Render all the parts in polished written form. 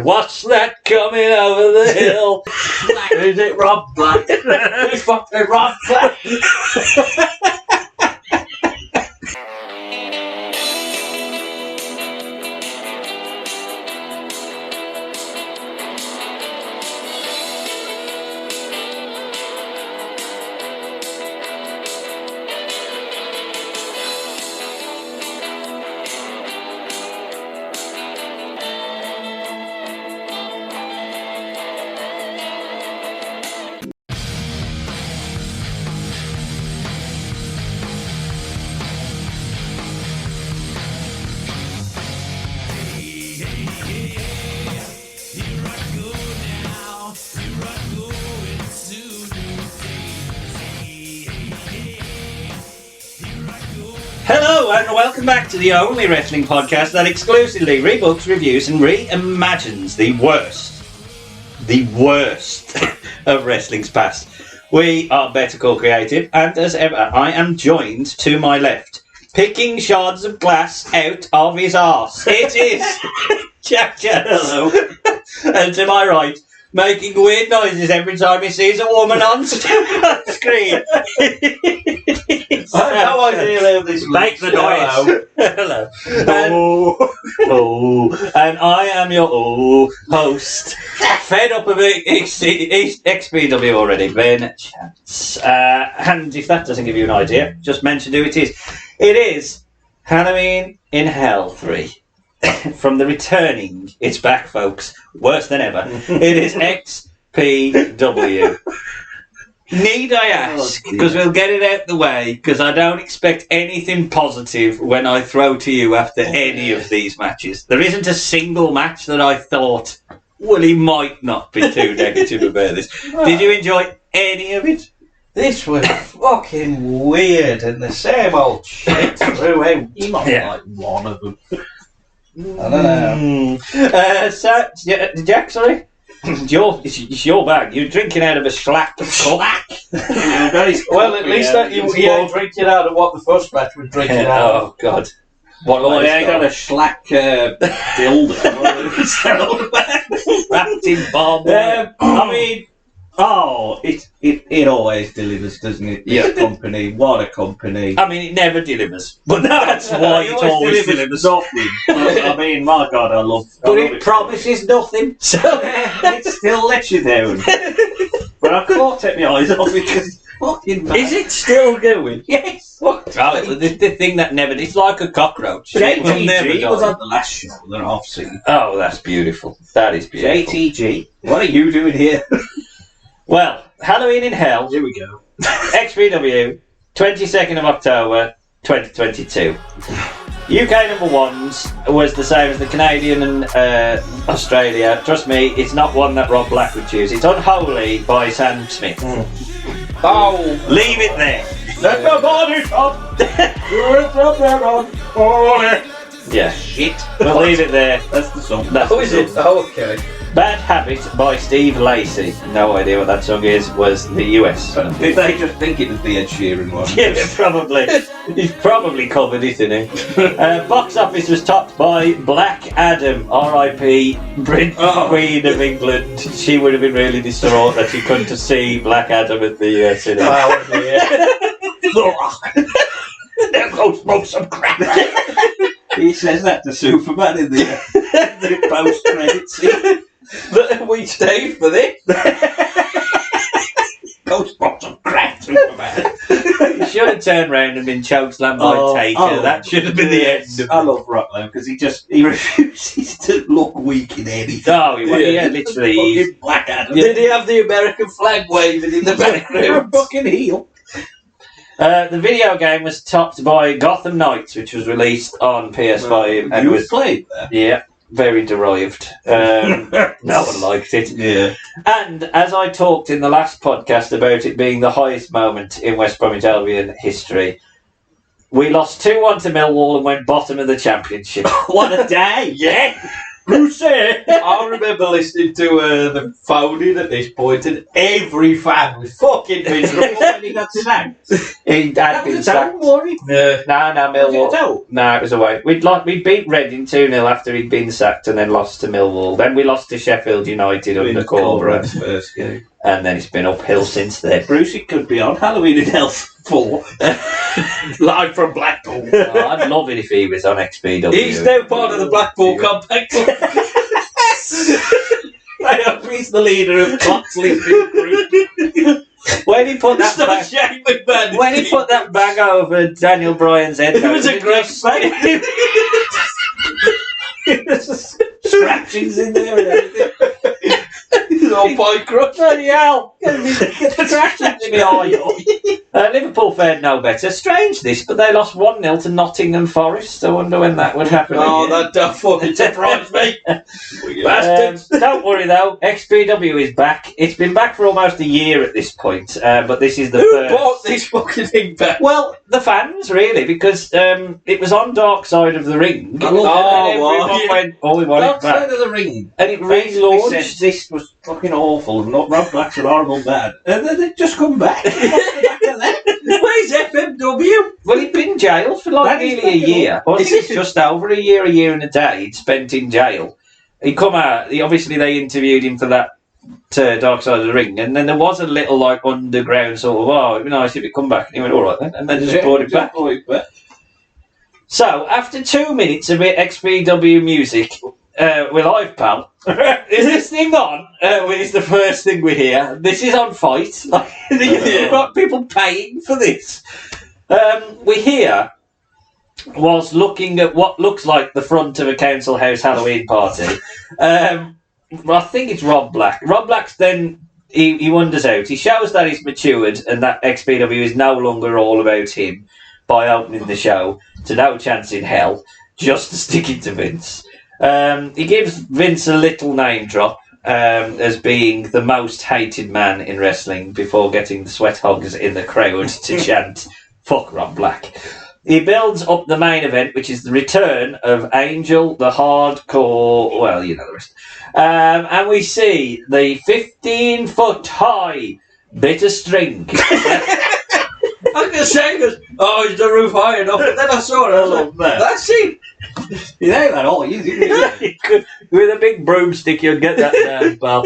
What's that coming over the hill? Is it Rob Black? It's fucking Rob Black. Hello and welcome back to the only wrestling podcast that exclusively rebooks, reviews and reimagines the worst of wrestling's past. We are Better Call Creative, and as ever I am joined to my left, picking shards of glass out of his arse. It is Jack. Hello. And to my right, making weird noises every time he sees a woman on screen. I have no idea how this Make the noise. Hello. And I am your host. Fed up of XPW already, Ben Chance. And if that doesn't give you an idea, just mention who it is. It is Halloween in Hell 3. From the returning, it's back, folks. Worse than ever. It is XPW. Need I ask, because we'll get it out the way, because I don't expect anything positive when I throw to you after any of these matches. There isn't a single match that I thought, well, he might not be too negative about this. Did you enjoy any of it? This was fucking weird and the same old shit throughout. You might like one of them. I don't know. Jack, sorry? It's your bag. You're drinking out of a SHLAK. Well, at least that you ain't drinking out of what the first match was drinking out of. Oh, God. What I got a SHLAK dildo. Wrapped in barbed. I mean, it always delivers, doesn't it? Yeah. This company, what a company. I mean, it never delivers. But that's why it always delivers. Nothing. I mean, my God, I love it promises nothing. So it still lets you down. But I can't take my eyes off it because it's fucking bad. Is it still going? Yes. The thing that never... It's like a cockroach. JTG was on the last show that I've seen. Oh, that's beautiful. That is beautiful. JTG, what are you doing here? Well, Halloween in Hell. Here we go. XPW, 22nd of October, 2022. UK number ones was the same as the Canadian and Australia. Trust me, it's not one that Rob Black would choose. It's Unholy by Sam Smith. Oh, leave it there. Let the body up. Yeah. Shit. We'll leave it there. That's the song. Is it? Oh, okay. Bad Habit by Steve Lacey. No idea what that song is. Was the US. Did they just think it was the Ed Sheeran one? Yeah, probably. He's probably covered it, isn't he? Box office was topped by Black Adam, R.I.P. Brit Queen of England. She would have been really distraught that she couldn't see Black Adam at the cinema. Oh, yeah. The Rock. Now go smoke some crack. He says that to Superman in the post-credit scene. We stayed for this. Go smoke some crack, Superman. He should have turned round and been chokeslammed by Taker. That should have been the end. I love Rockland because he refuses to look weak in anything. Oh, yeah, literally. Black Adam. Did he have the American flag waving in the background? Fucking heel. The video game was topped by Gotham Knights, which was released on PS5. And you played that? Yeah, very derived. No one liked it. Yeah. And as I talked in the last podcast about it being the highest moment in West Bromwich Albion history, we lost 2-1 to Millwall and went bottom of the championship. What a day! Yeah! Bruce. I remember listening to the phone-in at this point, and every fan was fucking miserable when he got sacked. He had been sacked. No, Millwall. No, it was away. We'd beat Reading 2-0 after he'd been sacked, and then lost to Millwall. Then we lost to Sheffield United under Corberán. First game. And then it's been uphill since then. Brucey could be on Halloween in Hell 4. Live from Blackpool. Oh, I'd love it if he was on XPW. He's now part of the Blackpool Compact. He's the leader of Clocksley's big group. When he put that bag over Daniel Bryan's head, it was a great bag. Scratchings in there and everything. He's all pie crushed. Bloody hell! Scratchings in the eye. Liverpool fared no better. Strange this, but they lost 1-0 to Nottingham Forest. I wonder when that would happen. Oh, that don't fucking surprise me. Don't worry though, XPW is back. It's been back for almost a year at this point, but this is the first. Who bought this fucking thing back? Well, the fans really, because it was on Dark Side of the Ring. We want it Dark back. Side of the Ring. And it relaunched. This was fucking awful, and not Rob Black's an horrible man. And then they just come back. Where's FMW? Well, he'd been in jail for nearly a year. Well, I think it's just over a year and a day he'd spent in jail. He come out, obviously they interviewed him for that Dark Side of the Ring, and then there was a little underground sort of, it'd be nice if he'd come back. And he went, all right then, and then just brought it back. So, after 2 minutes of XPW music, we're live, pal. Is this thing on? Is the first thing we hear. This is on Fight. You've got people paying for this. We hear, whilst looking at what looks like the front of a council house Halloween party, I think it's Rob Black. Rob Black's then, he wanders out. He shows that he's matured and that XPW is no longer all about him by opening the show to No Chance in Hell, just to stick it to Vince. He gives Vince a little name drop as being the most hated man in wrestling before getting the sweat hogs in the crowd to chant, fuck Rob Black. He builds up the main event, which is the return of Angel, the hardcore, well, you know the rest. And we see the 15-foot high bit of string. I'm just saying, is the roof high enough? And then I saw it. That's it. You know that all easy. With a big broomstick, you'll get that down, pal.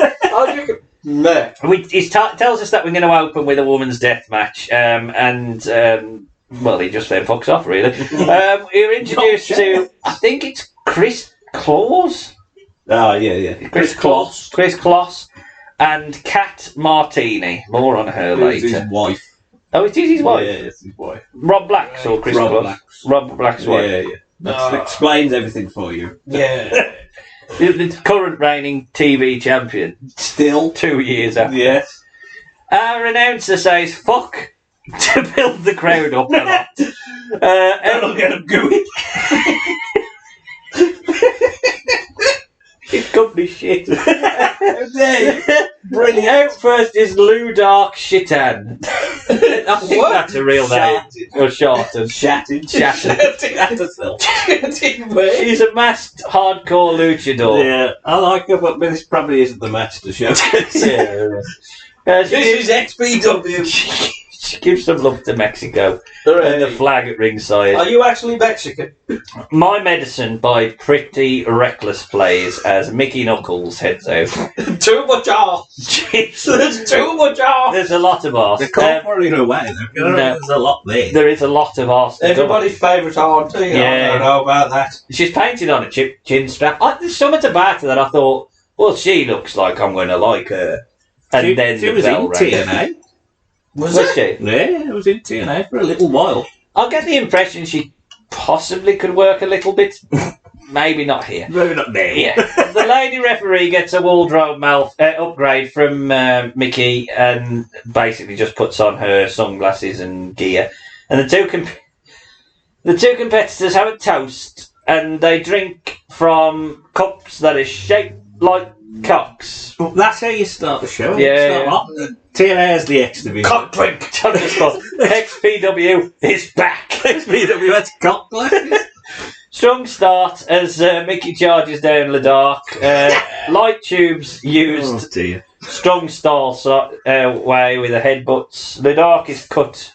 He tells us that we're going to open with a woman's death match, well, he just then fucks off, really. We're introduced to, I think it's Chris Claus. Oh, yeah. Chris Kloss and Kat Martini. More on her later. His wife. Oh, it is his wife? Yeah, it's his wife. Rob Black's or Chris Kloss? Rob Black's wife. Yeah. That explains everything for you. Yeah. The current reigning TV champion. Still. 2 years after. Yes. Our announcer says, fuck, to build the crowd up a lot. That'll get them going. It's company shit. Brilliant. Out first is Lou Dark Shitan. I think that's a real name. Or Sharton. Shatting. She's a masked hardcore luchador. Yeah, I like her, but this probably isn't the match to show. This is XPW. She gives some love to Mexico. And the flag at ringside. Are you actually Mexican? My Medicine by Pretty Reckless plays as Mickey Knuckles heads out. Too much arse. There's too much arse. There's a lot of arse. They can't worry it away. There's a lot there. There is a lot of arse. Everybody's favourite auntie. Yeah. I don't know about that. She's painted on a chin strap. There's something about her that I thought, well, she looks like I'm going to like her. And then she was in TNA. Was she? Yeah, it was in TNA for a little while. I get the impression she possibly could work a little bit. Maybe not here. Maybe not there. Yeah. The lady referee gets a wardrobe upgrade from Mickey and basically just puts on her sunglasses and gear. And the two competitors have a toast and they drink from cups that are shaped like cocks. Well, that's how you start the show. Yeah. TNA is the X division. Cock drink. XPW is back. XPW has cock glasses. Strong start as Mickey charges down Ladark. Light tubes used strong style way with the headbutts. Ladark is cut,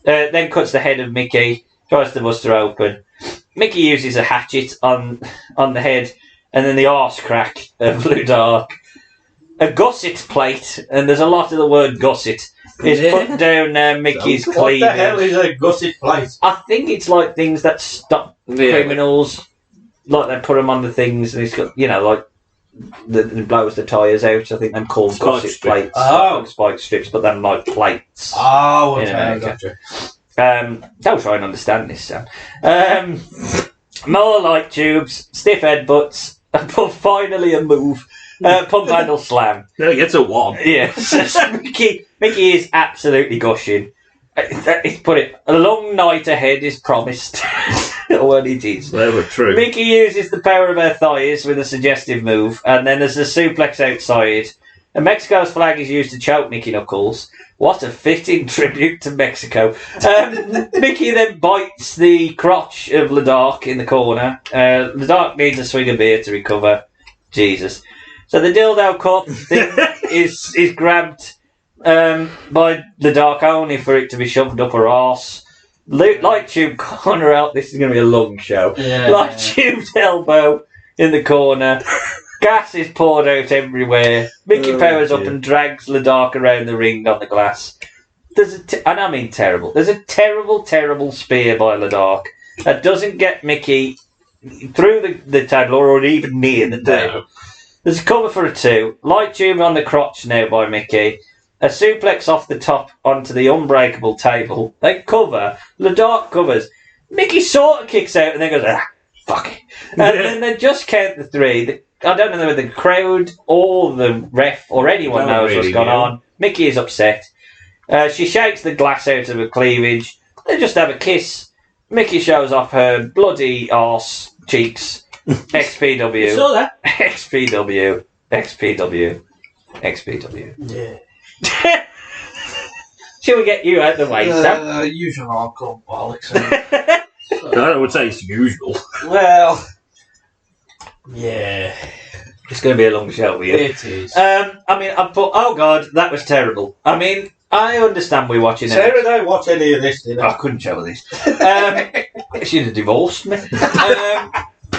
then cuts the head of Mickey, tries to bust her open. Mickey uses a hatchet on the head, and then the arse crack of Ladark. A gusset plate, and there's a lot of the word gusset, is put down Mickey's cleavage. What the hell is a gusset plate? I think it's like things that stop criminals, like they put them on the things, and it's got, you know, like that blows the tyres out. I think they're called gusset plates. Like spike strips, but they're like plates. Oh, okay, gotcha. Don't try and understand this, Sam. More light tubes, stiff headbutts, but finally a move. Pump handle slam. No, he gets a 1. Yes. Mickey is absolutely gushing. He's put it, a long night ahead is promised. Well, it is. They were true. Mickey uses the power of her thighs with a suggestive move, and then there's a suplex outside. And Mexico's flag is used to choke Mickey Knuckles. What a fitting tribute to Mexico. Mickey then bites the crotch of Ladark in the corner. Ladark needs a swig of beer to recover. Jesus. So the dildo cup thing is grabbed by Ladark only for it to be shoved up her arse. Light tube corner out. This is going to be a long show. Yeah. Light tube's elbow in the corner. Gas is poured out everywhere. Mickey powers up and drags Ladark around the ring on the glass. And I mean terrible. There's a terrible, terrible spear by Ladark that doesn't get Mickey through the table or even near the table. There's a cover for a 2. Light tube on the crotch now by Mickey. A suplex off the top onto the unbreakable table. They cover. Ladark covers. Mickey sort of kicks out and then goes, fuck it. And then they just count the 3. I don't know whether the crowd or the ref or anyone knows what's gone on. Mickey is upset. She shakes the glass out of her cleavage. They just have a kiss. Mickey shows off her bloody arse cheeks. XPW. You saw that? XPW. Yeah. Shall we get you out of the way, Sam? Usual hardcore bollocks. I would say it's usual. Well, yeah. It's going to be a long show for you. It is. I mean, I thought, oh God, that was terrible. I mean, I understand we're watching it. Sarah don't watch any of this, did I? I couldn't show this. She'd have divorced me.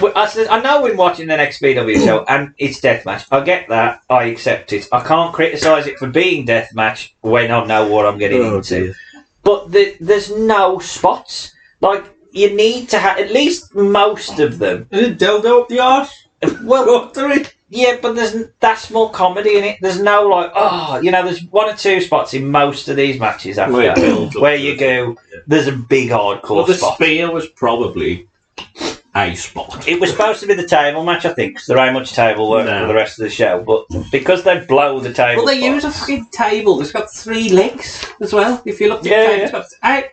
I know we're watching an XPW show and it's Deathmatch. I get that. I accept it. I can't criticise it for being Deathmatch when I know what I'm getting into. Dear. But there's no spots. Like, you need to have at least most of them. Is it dildo up the arse? Well, yeah, but that's more comedy in it. There's no there's 1 or 2 spots in most of these matches where you go, there's a big hardcore spot. The spear was probably a spot. It was supposed to be the table match, I think, because there ain't much table work for the rest of the show. But because they blow the table, well, they use a fucking table. It's got 3 legs as well. If you look at the table,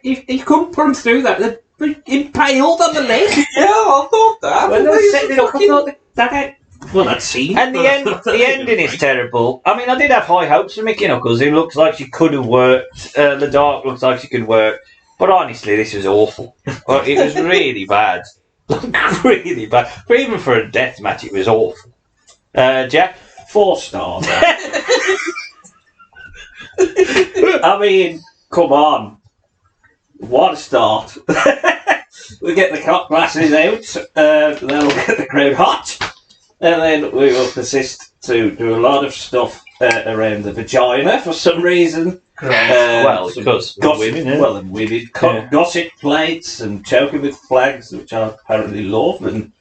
if you couldn't put them through that, they're impaled on the leg. Yeah, I thought that. When they set it up, I thought that. Well, that scene. And the ending is terrible. I mean, I did have high hopes for Mickey Knuckles, who looks like she could have worked. Ladark looks like she could work. But honestly, this was awful. It was really bad. Really bad. But even for a death match, it was awful. Jack? 4 stars. I mean, come on. What a start. We get the cock glasses out, then we'll get the crowd hot, and then we will persist to do a lot of stuff around the vagina for some reason. Because women. Well, and women. Gusset plates and choking with flags, which I apparently love, and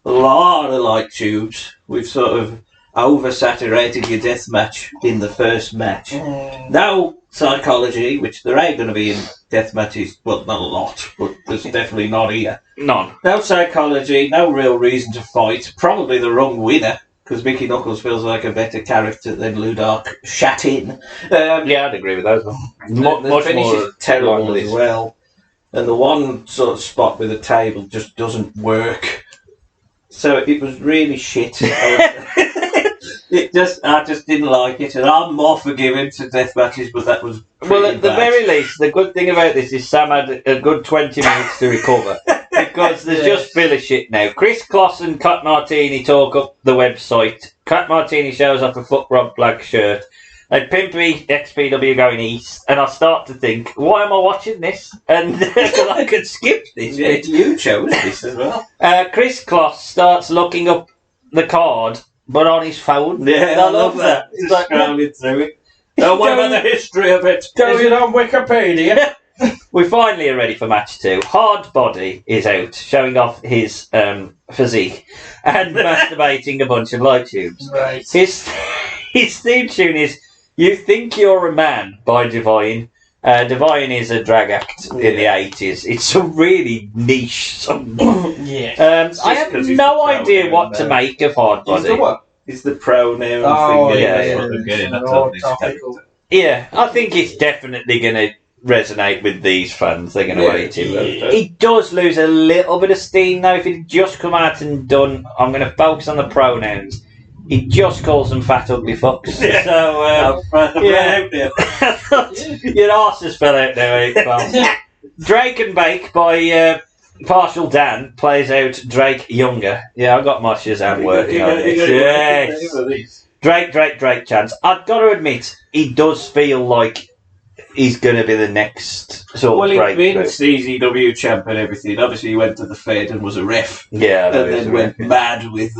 a lot of light tubes. We've sort of oversaturated your death match in the first match. No psychology, which there ain't going to be in death matches. Well, not a lot, but there's definitely not here. None. No psychology, no real reason to fight. Probably the wrong winner, because Mickey Knuckles feels like a better character than Ladark shat in. Yeah, I'd agree with those. The finish is terrible as well. And the one sort of spot with the table just doesn't work. So it was really shit. I just didn't like it, and I'm more forgiving to death matches, but that was well, at the very least, the good thing about this is Sam had a good 20 minutes to recover. because there's just filler shit now. Chris Kloss and Cat Martini talk up the website. Cat Martini shows up a foot rod black shirt. And Pimpy XPW going east, and I start to think, why am I watching this? And because I could skip this bit. You chose this as well. Chris Kloss starts looking up the card, but on his phone. Yeah, I love that. It's like scrolling through it. Oh, what about the history of it? Go it on Wikipedia. We finally are ready for match 2. Hard Body is out, showing off his physique and masturbating a bunch of light tubes. Right. His theme tune is "You Think You're a Man" by Divine. Divine is a drag act in the 80s. It's a really niche song. Yeah. I have no idea what to make of Hard Body. It's the pronoun Oh, thing. yeah, That's what they're getting at Oh, on this topical. character. Yeah, I think it's definitely going to resonate with these fans. They're going to hate him. He does lose a little bit of steam though. If he'd just come out and done, I'm going to focus on the pronouns. He just calls them fat ugly fucks. Yeah. So your arse has fell out now. Drake and Bake by Partial Dan plays out Drake Younger. Yeah, I've got my Shazam working on this. Yes. Drake chance. I've got to admit, he does feel like he's going to be the next sort of Well, breakthrough. he's been CZW champ and everything. Obviously, he went to the Fed and was a ref. Yeah, And then went mad with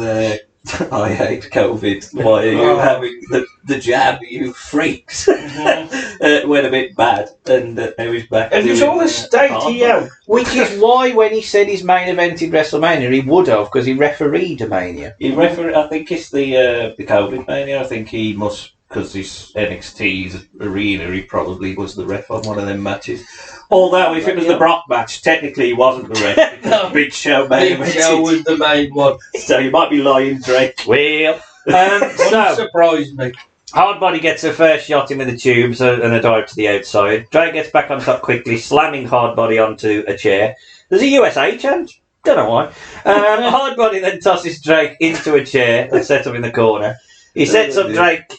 I hate COVID. Why are you having the jab, you freaks? Went a bit bad, and now he's back. And there's all this state out. Which is why when he said his main event in WrestleMania, he would have, because he refereed a Mania. I think it's the COVID Mania. I think he must, because he's NXT's arena, he probably was the ref on one of them matches. Although, if it was the Brock match, technically he wasn't the ref, because Big Show made Big Show was the main one. So you might be lying, Drake. Well, Wouldn't so surprise me. Hardbody gets a first shot in with the tubes and a dive to the outside. Drake gets back on top quickly, slamming Hardbody onto a chair. There's a USA chant. Don't know why. Hardbody then tosses Drake into a chair that's set up in the corner. He sets up Drake,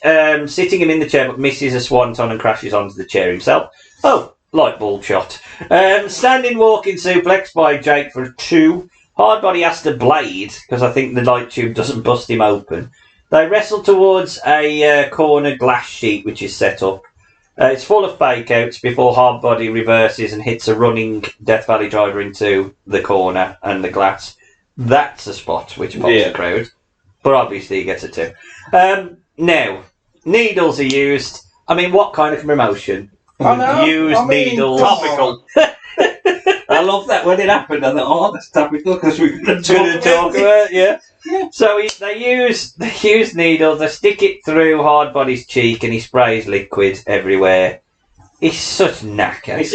sitting him in the chair, but misses a swanton and crashes onto the chair himself. Oh, light bulb shot. Standing walking suplex by Jake for 2. Hardbody has to blade, because I think the light tube doesn't bust him open. They wrestle towards a corner glass sheet, which is set up. It's full of fake outs before Hardbody reverses and hits a running Death Valley driver into the corner and the glass. That's a spot which pops the crowd. But obviously he gets a 2. Now, needles are used. I mean, what kind of promotion? Needles. Topical. I love that when it happened. I thought, that's topical because we're going to talk about it. Yeah. So they use needles. They stick it through Hardbody's cheek, and he sprays liquid everywhere. He's such knacker. It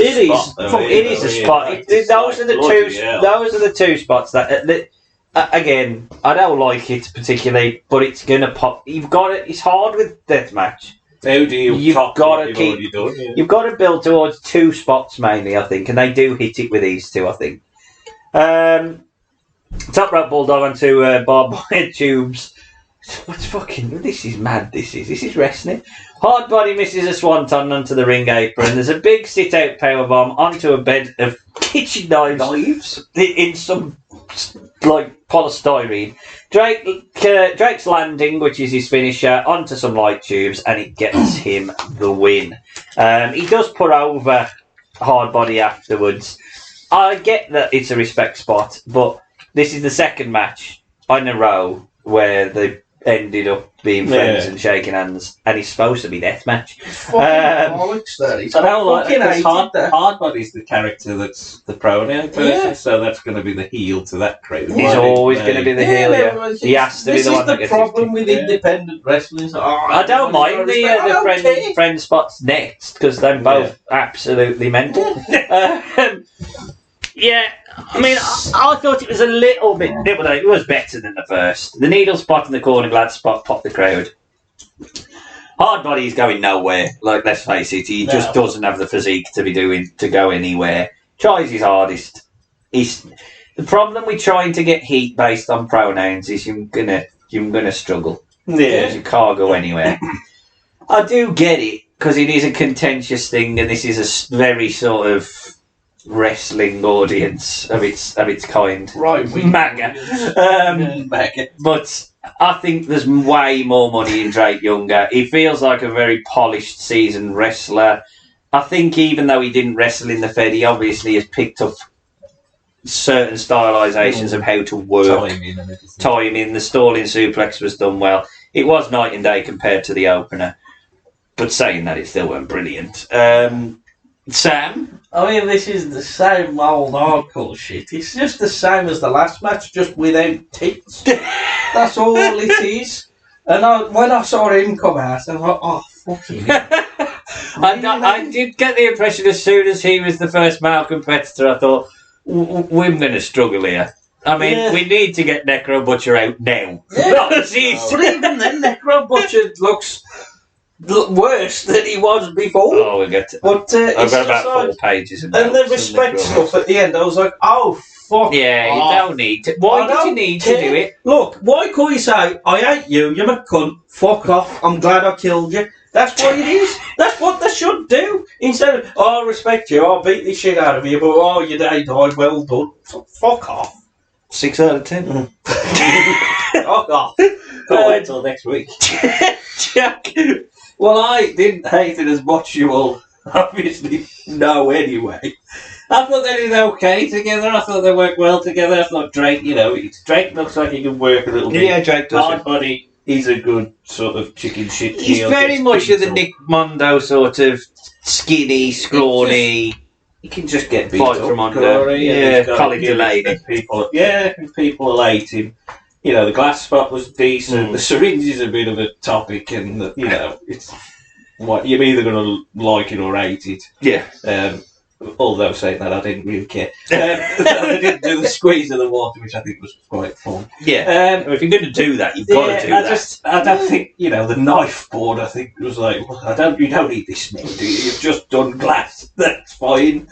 is a spot. Those are the two spots that. Again, I don't like it particularly, but it's gonna pop. You've got it. It's hard with deathmatch. How do you? You've got to keep. You've got to build towards 2 spots mainly, I think, and they do hit it with these 2, I think. Top rope bulldog onto barbed wire tubes. What's fucking? This is mad. This is wrestling. Hardbody misses a swanton onto the ring apron. There's a big sit-out powerbomb onto a bed of kitchen knives in some like polystyrene. Drake's landing, which is his finisher, onto some light tubes, and it gets him the win. He does put over Hardbody afterwards. I get that it's a respect spot, but this is the second match in a row where they ended up being friends and shaking hands, and he's supposed to be deathmatch. I don't like that. Hardbody's the character that's the pronoun person, so that's going to be the heel to that crowd. He's always going to be the heel. Yeah. He has to be the one that gets This is the problem with independent wrestling. I don't mind the friend spots next, because they're both absolutely mental. Yeah, I mean, I thought it was a little bit. It was better than the first. The needle spot and the corner glass spot popped the crowd. Hardbody's going nowhere. Like, let's face it, he just doesn't have the physique to go anywhere. Tries his hardest. The problem with trying to get heat based on pronouns is you're gonna struggle. Yeah, you can't go anywhere. I do get it, because it is a contentious thing, and this is a very sort of wrestling audience of its kind. Right, MAGA. MAGA. But I think there's way more money in Drake Younger. He feels like a very polished, seasoned wrestler. I think even though he didn't wrestle in the Fed, he obviously has picked up certain stylisations of how to work. Timing, the stalling suplex was done well. It was night and day compared to the opener. But saying that, it still weren't brilliant. Sam? I mean, this is the same old hardcore shit. It's just the same as the last match, just without tits. That's all it is. And when I saw him come out, I was like, oh, fucking hell. I did get the impression as soon as he was the first male competitor, I thought, we're going to struggle here. I mean, we need to get Necro Butcher out now. Yeah. But even then, Necro Butcher looks worse than he was before. Oh, we'll get to but I've got about 4 pages. And the respect stuff at the end, I was like, oh, fuck. Yeah, you don't need to. Why did you need to do it? Look, why can't you say, I hate you, you're a cunt, fuck off, I'm glad I killed you. That's what it is. That's what they should do. Instead of, oh, I respect you, I'll beat the shit out of you, but oh, your day died, well done. Fuck off. 6 out of 10. Fuck off. I'll wait till next week. Jack. Well, I didn't hate it as much, you will obviously know anyway. I thought they did okay together. I thought they worked well together. I thought Drake, Drake looks like he can work a little bit. Yeah, Drake does. Hard Body, he's a good sort of chicken shit. He's very much the Nick Mondo sort of skinny, scrawny. He can just get beat Fight up. from under. Yeah, Colin Delaney. People will hate him. The glass spot was decent. The syringe is a bit of a topic, and it's what you're either going to like it or hate it. Yeah. Although saying that, I didn't really care. They didn't do the squeeze of the water, which I think was quite fun. Yeah. If you're going to do that, you've got to do that. I don't think the knife board. I think was like, well, you don't need this smell, do you? You've just done glass. That's fine.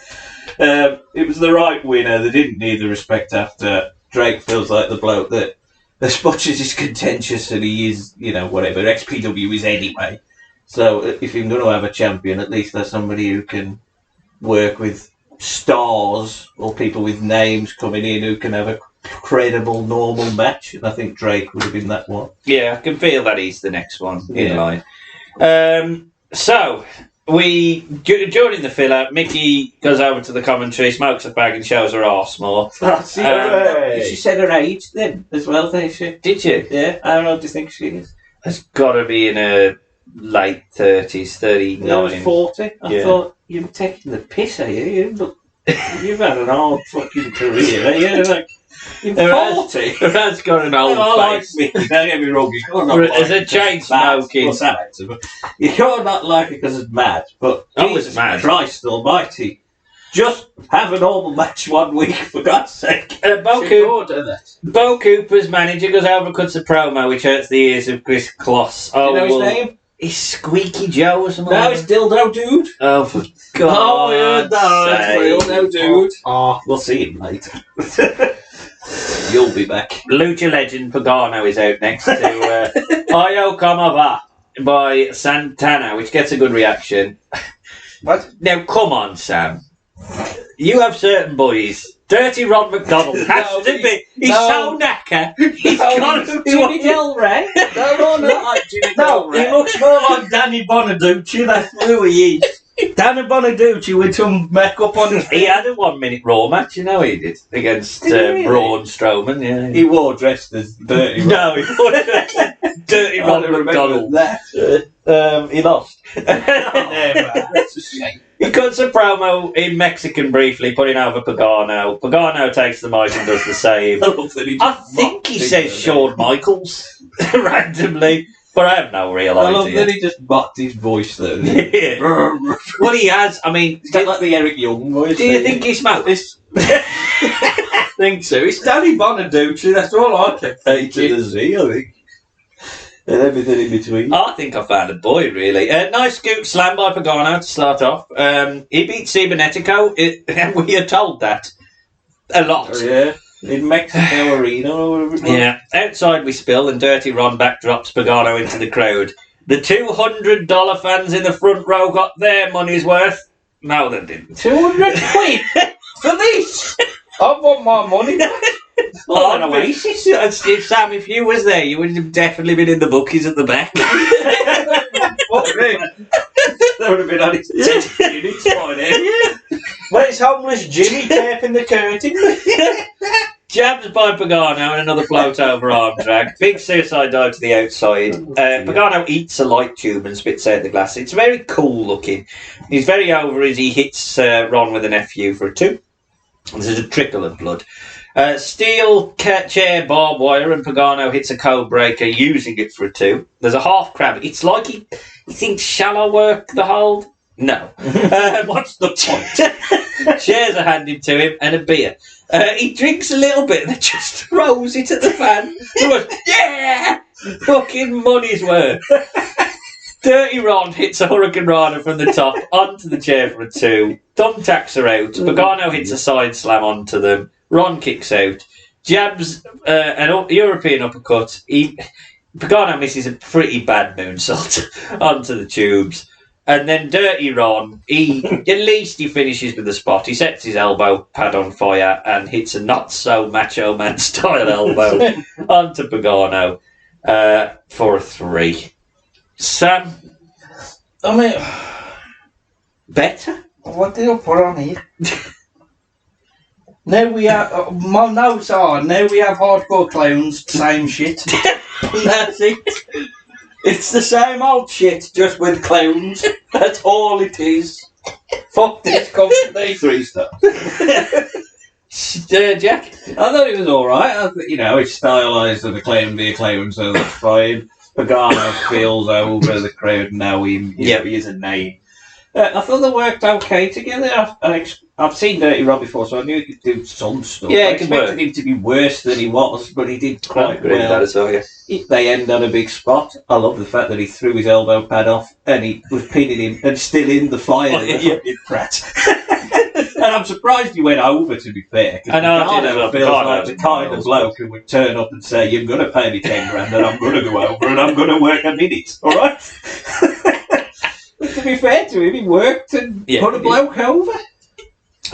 It was the right winner. They didn't need the respect after. Drake feels like the bloke that, as much as he's contentious and he is, whatever, XPW is anyway. So if you're going to have a champion, at least there's somebody who can work with stars or people with names coming in who can have a credible, normal match. And I think Drake would have been that one. Yeah, I can feel that he's the next one in line. So, during the filler, Mickey goes over to the commentary, smokes a bag and shows her arse more. She said her age then as well, didn't she? Did you? Yeah. How old do you think she is? It's got to be in her late 30s, 39. I was 40. I thought, you're taking the piss, are you? You've had an old fucking career, are you? Like, you're 40. Her has got an old face. Like me. Don't get me wrong. You can't not As a chain smoking. You can't not like it because it's mad. But it's mad. Christ Almighty. Just have a normal match one week, for God's sake. Bo Cooper's manager goes over and cuts a promo, which hurts the ears of Chris Kloss. Do you know his name? He's Squeaky Joe or something. No, it's Dildo Dude. Oh, for God. Oh, yeah, that's real. No, dude. Oh, we'll see him later. You'll be back. Lucha legend Pagano is out next to Ayo Kamava by Santana, which gets a good reaction. What? Now, come on, Sam. You have certain boys. Dirty Rod McDonald has to be. He's so knacker. He's got to be. Jimmy Del Rey? No, not like Jimmy Del Rey. He looks more like Danny Bonaducci. That's who he is. Danny Bonaducci with some makeup on his He had a 1 minute Raw match, he did, against Braun Strowman. Yeah. He wore dressed as Dirty Rod. No, he wore dressed as Dirty Rod McDonald. He lost. That's a shame. He cuts a promo in Mexican briefly, putting over Pagano. Pagano takes the mic and does the same. I think he says Shawn Michaels randomly, but I have no real idea. I love that he just mocked his voice though. Yeah. Well, he has. I mean, it's like the Eric Young voice. Do you think he smokes? I think so. It's Danny Bonaducci. That's all I can think. To the Z, I think. And everything in between. I think I found a boy, really. Nice scoop slam by Pagano to start off. He beat Cibernetico, and we are told that a lot. Oh, yeah. In Mexico Arena or whatever it was. Yeah. Outside we spill, and Dirty Ron backdrops Pagano into the crowd. The $200 fans in the front row got their money's worth. No, they didn't. 200 quid? For this? I want my money back. Oh, an oasis. Sam, if you was there, you would have definitely been in the bookies at the back. Fuck me. That would have been on its 10 units by then. Where's homeless Jimmy taping the curtain? Jabs by Pagano and another float over arm drag. Big suicide dive to the outside. Pagano eats a light tube and spits out the glass. It's very cool looking. He's very over as he hits Ron with an FU for a 2. There's a trickle of blood. Steel chair barbed wire and Pagano hits a code breaker using it for a 2. There's a half crab. It's like he thinks, shall I work the hold? No. What's the point? Shares are handed to him and a beer. He drinks a little bit and then just throws it at the fan. He goes, yeah! Fucking money's worth. Dirty Ron hits a Hurricane Rana from the top onto the chair for a 2. Thumbtacks are out. Pagano hits a side slam onto them. Ron kicks out. Jabs an European uppercut. Pagano misses a pretty bad moonsault onto the tubes. And then Dirty Ron, at least he finishes with the spot. He sets his elbow pad on fire and hits a not so Macho Man style elbow onto Pagano for a 3. Sam? I mean, Better? what did I put on here? Now we have, my notes are, now we have hardcore clowns, same shit. That's it. It's the same old shit, just with clowns. That's all it is. Fuck this company. 3 stars. Jack? I thought it was alright. It's stylised as a clown be a clown, so that's fine. Pagano feels over the crowd now. He is a name. I thought they worked okay together. I've seen Dirty Rob before, so I knew he could do some stuff. Yeah, I expected him to be worse than he was, but he did quite well. That as well, yeah. They end on a big spot. I love the fact that he threw his elbow pad off and he was pinning him and still in the fire. Fucking prat. And I'm surprised he went over, to be fair. I know, I did as well. Feels like the kind of bloke who would turn up and say, you're going to pay me 10 grand and I'm going to go over and I'm going to work a minute, alright? To be fair to him, he worked and put a bloke over.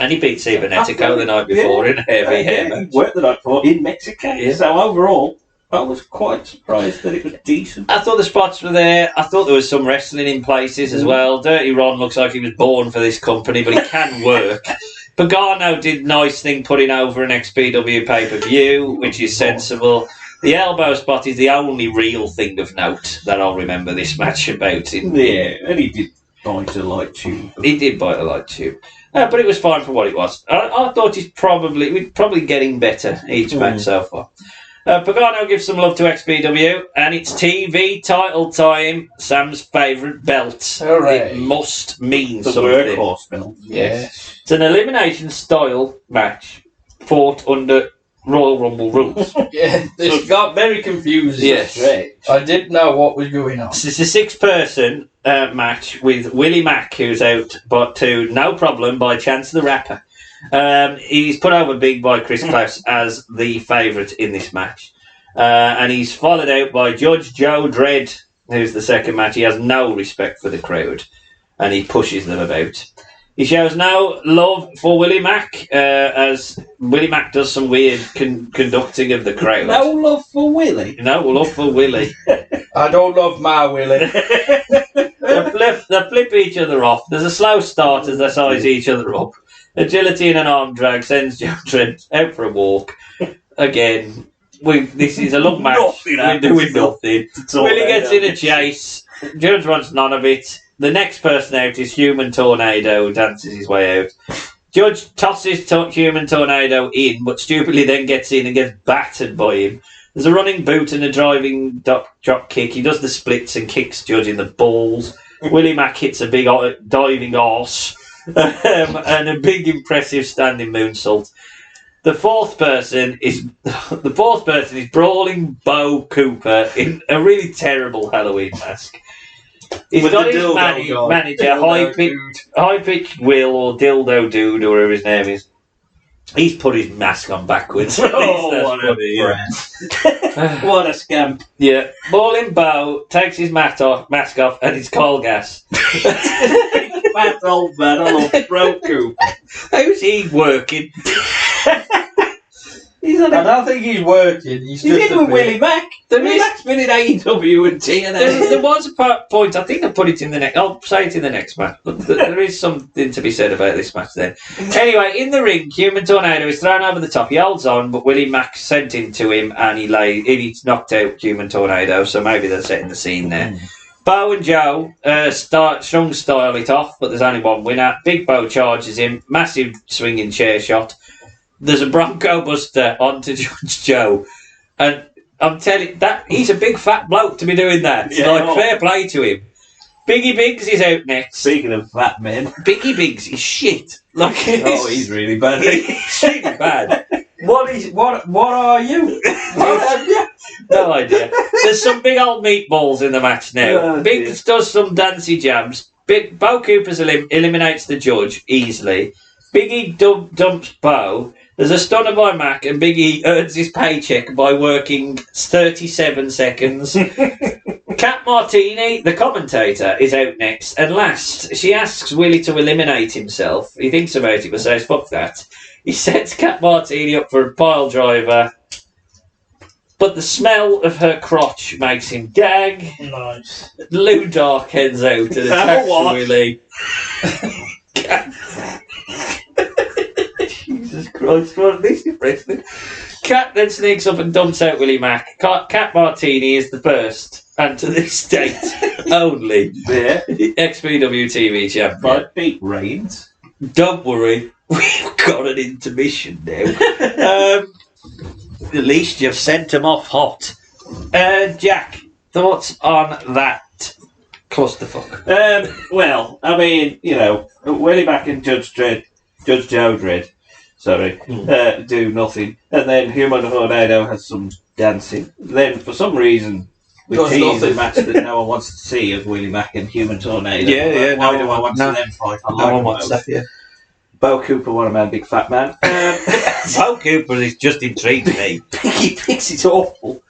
And he beat Cibernetico the night before in a heavy hair match. He worked the night before in Mexico. Yeah. So overall, I was quite surprised that it was decent. I thought the spots were there. I thought there was some wrestling in places as well. Dirty Ron looks like he was born for this company, but he can work. Pagano did nice thing putting over an XPW pay-per-view, which is sensible. The elbow spot is the only real thing of note that I'll remember this match about. Yeah, and he did bite a light tube. He did bite a light tube. But it was fine for what it was. I thought we're probably getting better each match so far. Pagano gives some love to XPW, and it's TV title time. Sam's favourite belt. Hooray. It must mean The something. workhorse belt. Yes. It's an elimination style match fought under Royal Rumble rules. Yeah, this got very confusing. Yes. I didn't know what was going on. It's a 6-person match with Willie Mack, who's out but to no problem by Chance the Rapper. He's put over big by Chris Klaus as the favourite in this match. And he's followed out by Judge Joe Dredd, who's the second match. He has no respect for the crowd and he pushes them about. He shows no love for Willie Mack, as Willie Mack does some weird conducting of the crowd. No love for Willie. No love for Willie. I don't love my Willie. They flip each other off. There's a slow start as they size each other up. Agility in an arm drag sends Joe Dredd out for a walk. Again, this is a long match. We're doing nothing. Willie gets in a chase. Judge wants none of it. The next person out is Human Tornado, who dances his way out. Judge tosses Human Tornado in, but stupidly then gets in and gets battered by him. There's a running boot and a driving drop kick. He does the splits and kicks Judge in the balls. Willie Mack hits a big diving arse and a big impressive standing moonsault. The fourth person is Brawling Bo Cooper in a really terrible Halloween mask. He's got his manager, high-pitched Will or Dildo Dude or whatever his name is. He's put his mask on backwards. What a scamp. Yeah. Brawling Bo takes his mask off and it's coal gas. fat old man. I love Bro Cooper. How's he working? He's on I a... don't think he's working. He's He's just in with Willie Mack. Willie Mack's been in AEW and TNA. There was a point, I think I put it in the next, I'll say it in the next match, but there is something to be said about this match then. Anyway, in the ring, Human Tornado is thrown over the top. He holds on, but Willie Mack sent into him and he's knocked out Human Tornado, so maybe they're setting the scene there. Bo and Joe strong style it off, but there's only one winner. Big Bo charges him, massive swinging chair shot. There's a Bronco Buster onto Judge Joe, and I'm telling you, that he's a big fat bloke to be doing that. Yeah, fair play to him. Biggie Biggs is out next. Speaking of fat men. Biggie Biggs is shit. He's really bad. He's really bad. What are you? No idea. There's some big old meatballs in the match now. Oh, Biggs does some dancey jabs. Bo Cooper's eliminates the judge easily. Biggie dumps Bo. There's a stunner by Mac, and Biggie earns his paycheck by working 37 seconds. Kat Martini, the commentator, is out next, and last, she asks Willie to eliminate himself. He thinks about it, but says, fuck that. He sets Kat Martini up for a pile driver, but the smell of her crotch makes him gag. Nice. Lou Dark heads out and attacks Willie. Jesus Christ, what this is wrestling. Kat then sneaks up and dumps out Willie Mack. Kat Martini is the first, and to this date only, XPW TV champion. But beat Reigns. Don't worry, we've got an intermission now. At least you've sent him off hot. Jack, thoughts on that clusterfuck? Well, I mean, Willie Mack and Judge Joe Dredd, do nothing. And then Human Tornado has some dancing. Then, for some reason, we tease a match that no one wants to see of Willie Mack and Human Tornado. Why do I want to them fight? No one wants that, yeah. Bo Cooper, what a man, big fat man. Bo Cooper is just intrigued me. He thinks it's awful.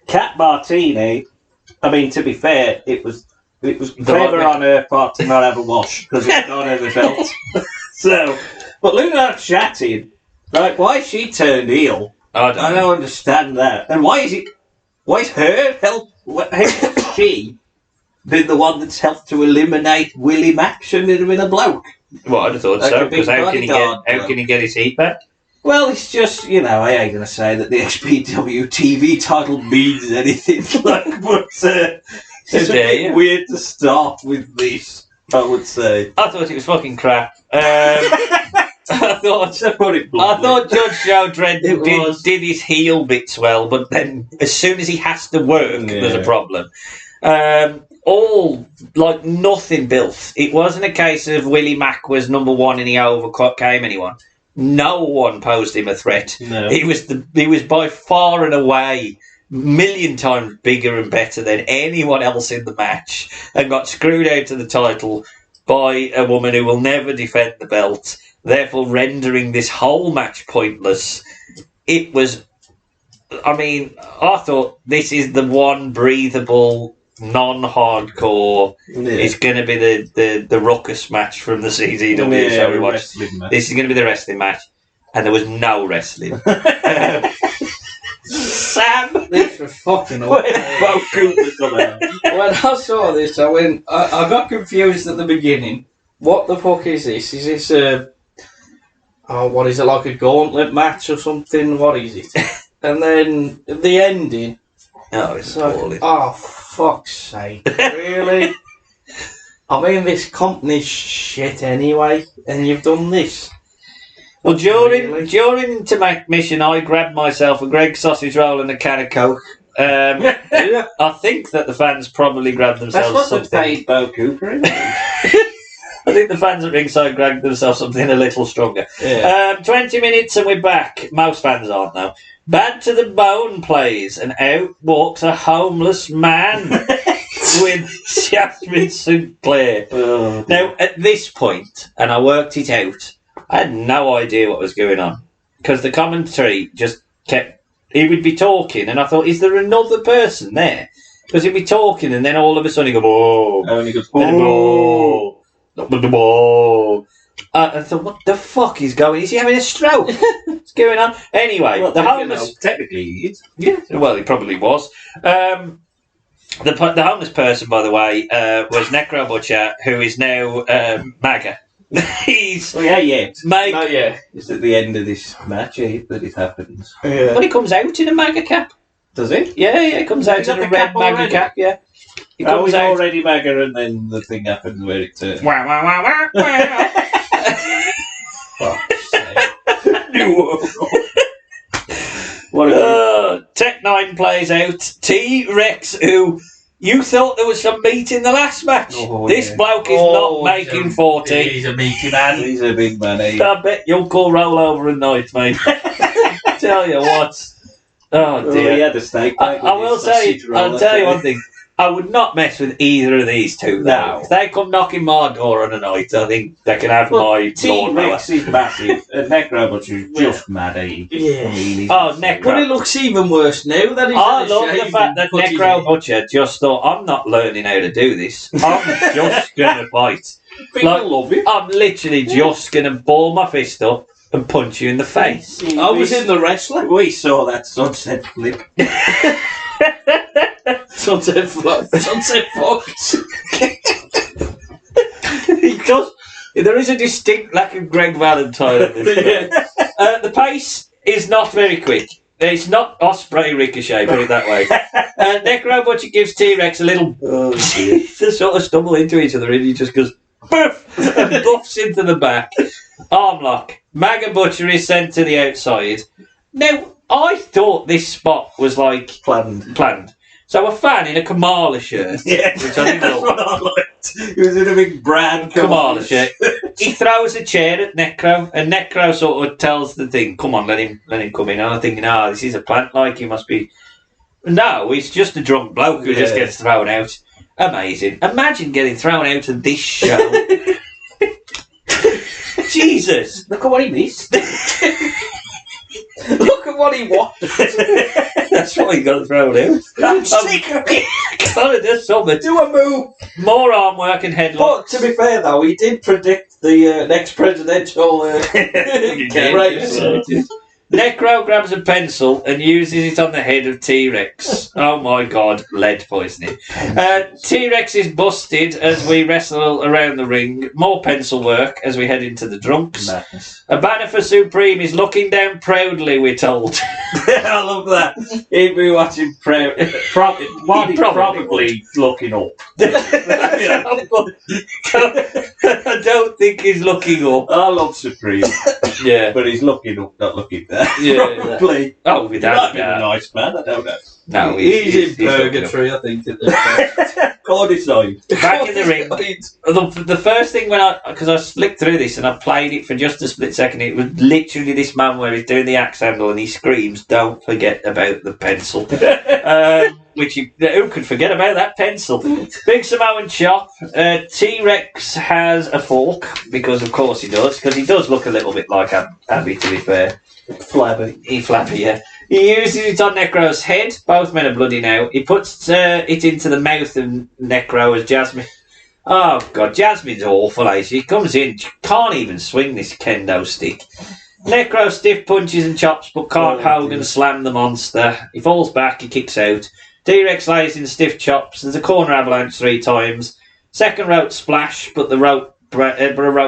Kat Martini, I mean, to be fair, it was clever on her part to not have a wash because it's not on the belt. But look at that chatting. Like, why is she turned heel? I don't understand that. And why is her help? How has she been the one that's helped to eliminate Willie Mack? Shouldn't it have been a bloke? Well, I'd have thought so, because how can he get his heat back? Well, it's just, I ain't going to say that the XPW TV title means anything, but it's a bit weird to start with this, I would say. I thought it was fucking crap. I thought Judge Joe Dredd did his heel bits well, but then as soon as he has to work, there's a problem. Nothing built. It wasn't a case of Willie Mack was number one and he overcame anyone. No one posed him a threat. No. He was by far and away million times bigger and better than anyone else in the match, and got screwed out of the title by a woman who will never defend the belt, therefore rendering this whole match pointless. It was, I thought this is the one breathable, non-hardcore. It's going to be the ruckus match from the CZW show we watched. This is going to be the wrestling match, and there was no wrestling. Sam, this was fucking awful. When I saw this, I got confused at the beginning. What the fuck is this? Is this what is it, like a gauntlet match or something? What is it? And then the ending. Oh, it's appalling. Oh, fuck's sake. Really? This company's shit anyway, and you've done this. Well, during to make mission, I grabbed myself a Greg's sausage roll and a can of Coke. I think that the fans probably grabbed themselves something. That's what they paid Bo Cooper, isn't it? I think the fans at ringside grabbed themselves something a little stronger. Yeah. 20 minutes and we're back. Most fans aren't, though. Bad to the Bone plays, and out walks a homeless man with Jasmine Sinclair. Oh, now, at this point, and I worked it out, I had no idea what was going on, because the commentary just kept... He would be talking, and I thought, is there another person there? Because he'd be talking, and then all of a sudden he'd go, oh. And he goes, oh. Whoa. I thought, what the fuck is going? Is he having a stroke? What's going on? Anyway, Well, the homeless. technically, he is. Yeah, well, he probably was. The homeless person, by the way, was Necro Butcher, who is now MAGA. He's made. Oh, yeah. It's at the end of this match that it happens. Yeah. Well, he comes out in a MAGA cap. Does he? Yeah, he comes out He's in got a the red cap MAGA already? cap. Yeah, he Oh, comes he's out. already MAGA, and then the thing happens where it turns. Wah, wah, wah, wah, wah. Fuck's sake. What Tech9 plays out T-Rex, who you thought there was some meat in the last match. Oh, This yeah. bloke is not making 40. He's a meaty man. He's a big man, eh? I bet you'll call roll over a night, mate. Tell you what. Oh Well, he dear. had a steak. I will say, I'll tell you one thing. I would not mess with either of these two. No. If they come knocking my door on a night, I think they can have my lawnmower. T-Rex is massive, and Necrobot is just mad, eh? Yeah. I mean, he's Oh, But Necro. it looks even worse now that he's I had a love the shave fact and that cut his Necro hair. Butcher just thought, I'm not learning how to do this. I'm just going to fight. People Like, love him. I'm literally just going to ball my fist up and punch you in the face. I was in the wrestler. We saw that sunset flip. Sunset Fox. He does. There is a distinct lack of Greg Valentine in this. Yeah. The pace is not very quick. It's not Osprey Ricochet, put it that way. Necro Butcher gives T-Rex a little to sort of stumble into each other, and he just goes boof and buffs into the back. Arm lock. MAGA Butcher is sent to the outside. Now, I thought this spot was like planned. So a fan in a Kamala shirt, Yeah, which I think that's what I liked. He was in a big brand Kamala shirt. He throws a chair at Necro, and Necro sort of tells the thing, "Come on, let him come in." And I'm thinking, this is a plant like he must be. No, he's just a drunk bloke who just gets thrown out. Amazing! Imagine getting thrown out of this show. Jesus! Look at what he missed. Look at what he wanted. That's why he got thrown out. I'm sick of it. Gotta do something. Do a move. More arm work and But headlocks. to be fair, though, he did predict the next presidential race. Necro grabs a pencil and uses it on the head of T-Rex. Oh my god, lead poisoning. T-Rex is busted as we wrestle around the ring. More pencil work as we head into the drunks. Madness. A banner for Supreme is looking down proudly, we're told. I love that. He'd be watching probably looking up. I don't think he's looking up. I love Supreme, Yeah. but he's looking up, not looking down. Yeah. Probably. Oh, He might without be a that. nice man, I don't know. No, He's in looking up. purgatory, I think. At this point. God decide. Back in the ring. The first thing because I flicked through this and I played it for just a split second, it was literally this man where he's doing the axe handle and he screams, "Don't forget about the pencil." Who could forget about that pencil? Big Samoan chop. T-Rex has a fork, because of course he does, because he does look a little bit like Abby, to be fair. Flabby. Flabby, yeah. He uses it on Necro's head. Both men are bloody now. He puts it into the mouth of Necro as Jasmine. Oh, God. Jasmine's awful, eh? She comes in. She can't even swing this kendo stick. Necro stiff punches and chops, but can't Hogan slam the monster. He falls back. He kicks out. T-Rex lays in stiff chops. There's a corner avalanche 3 times. Second rope splash, but a rope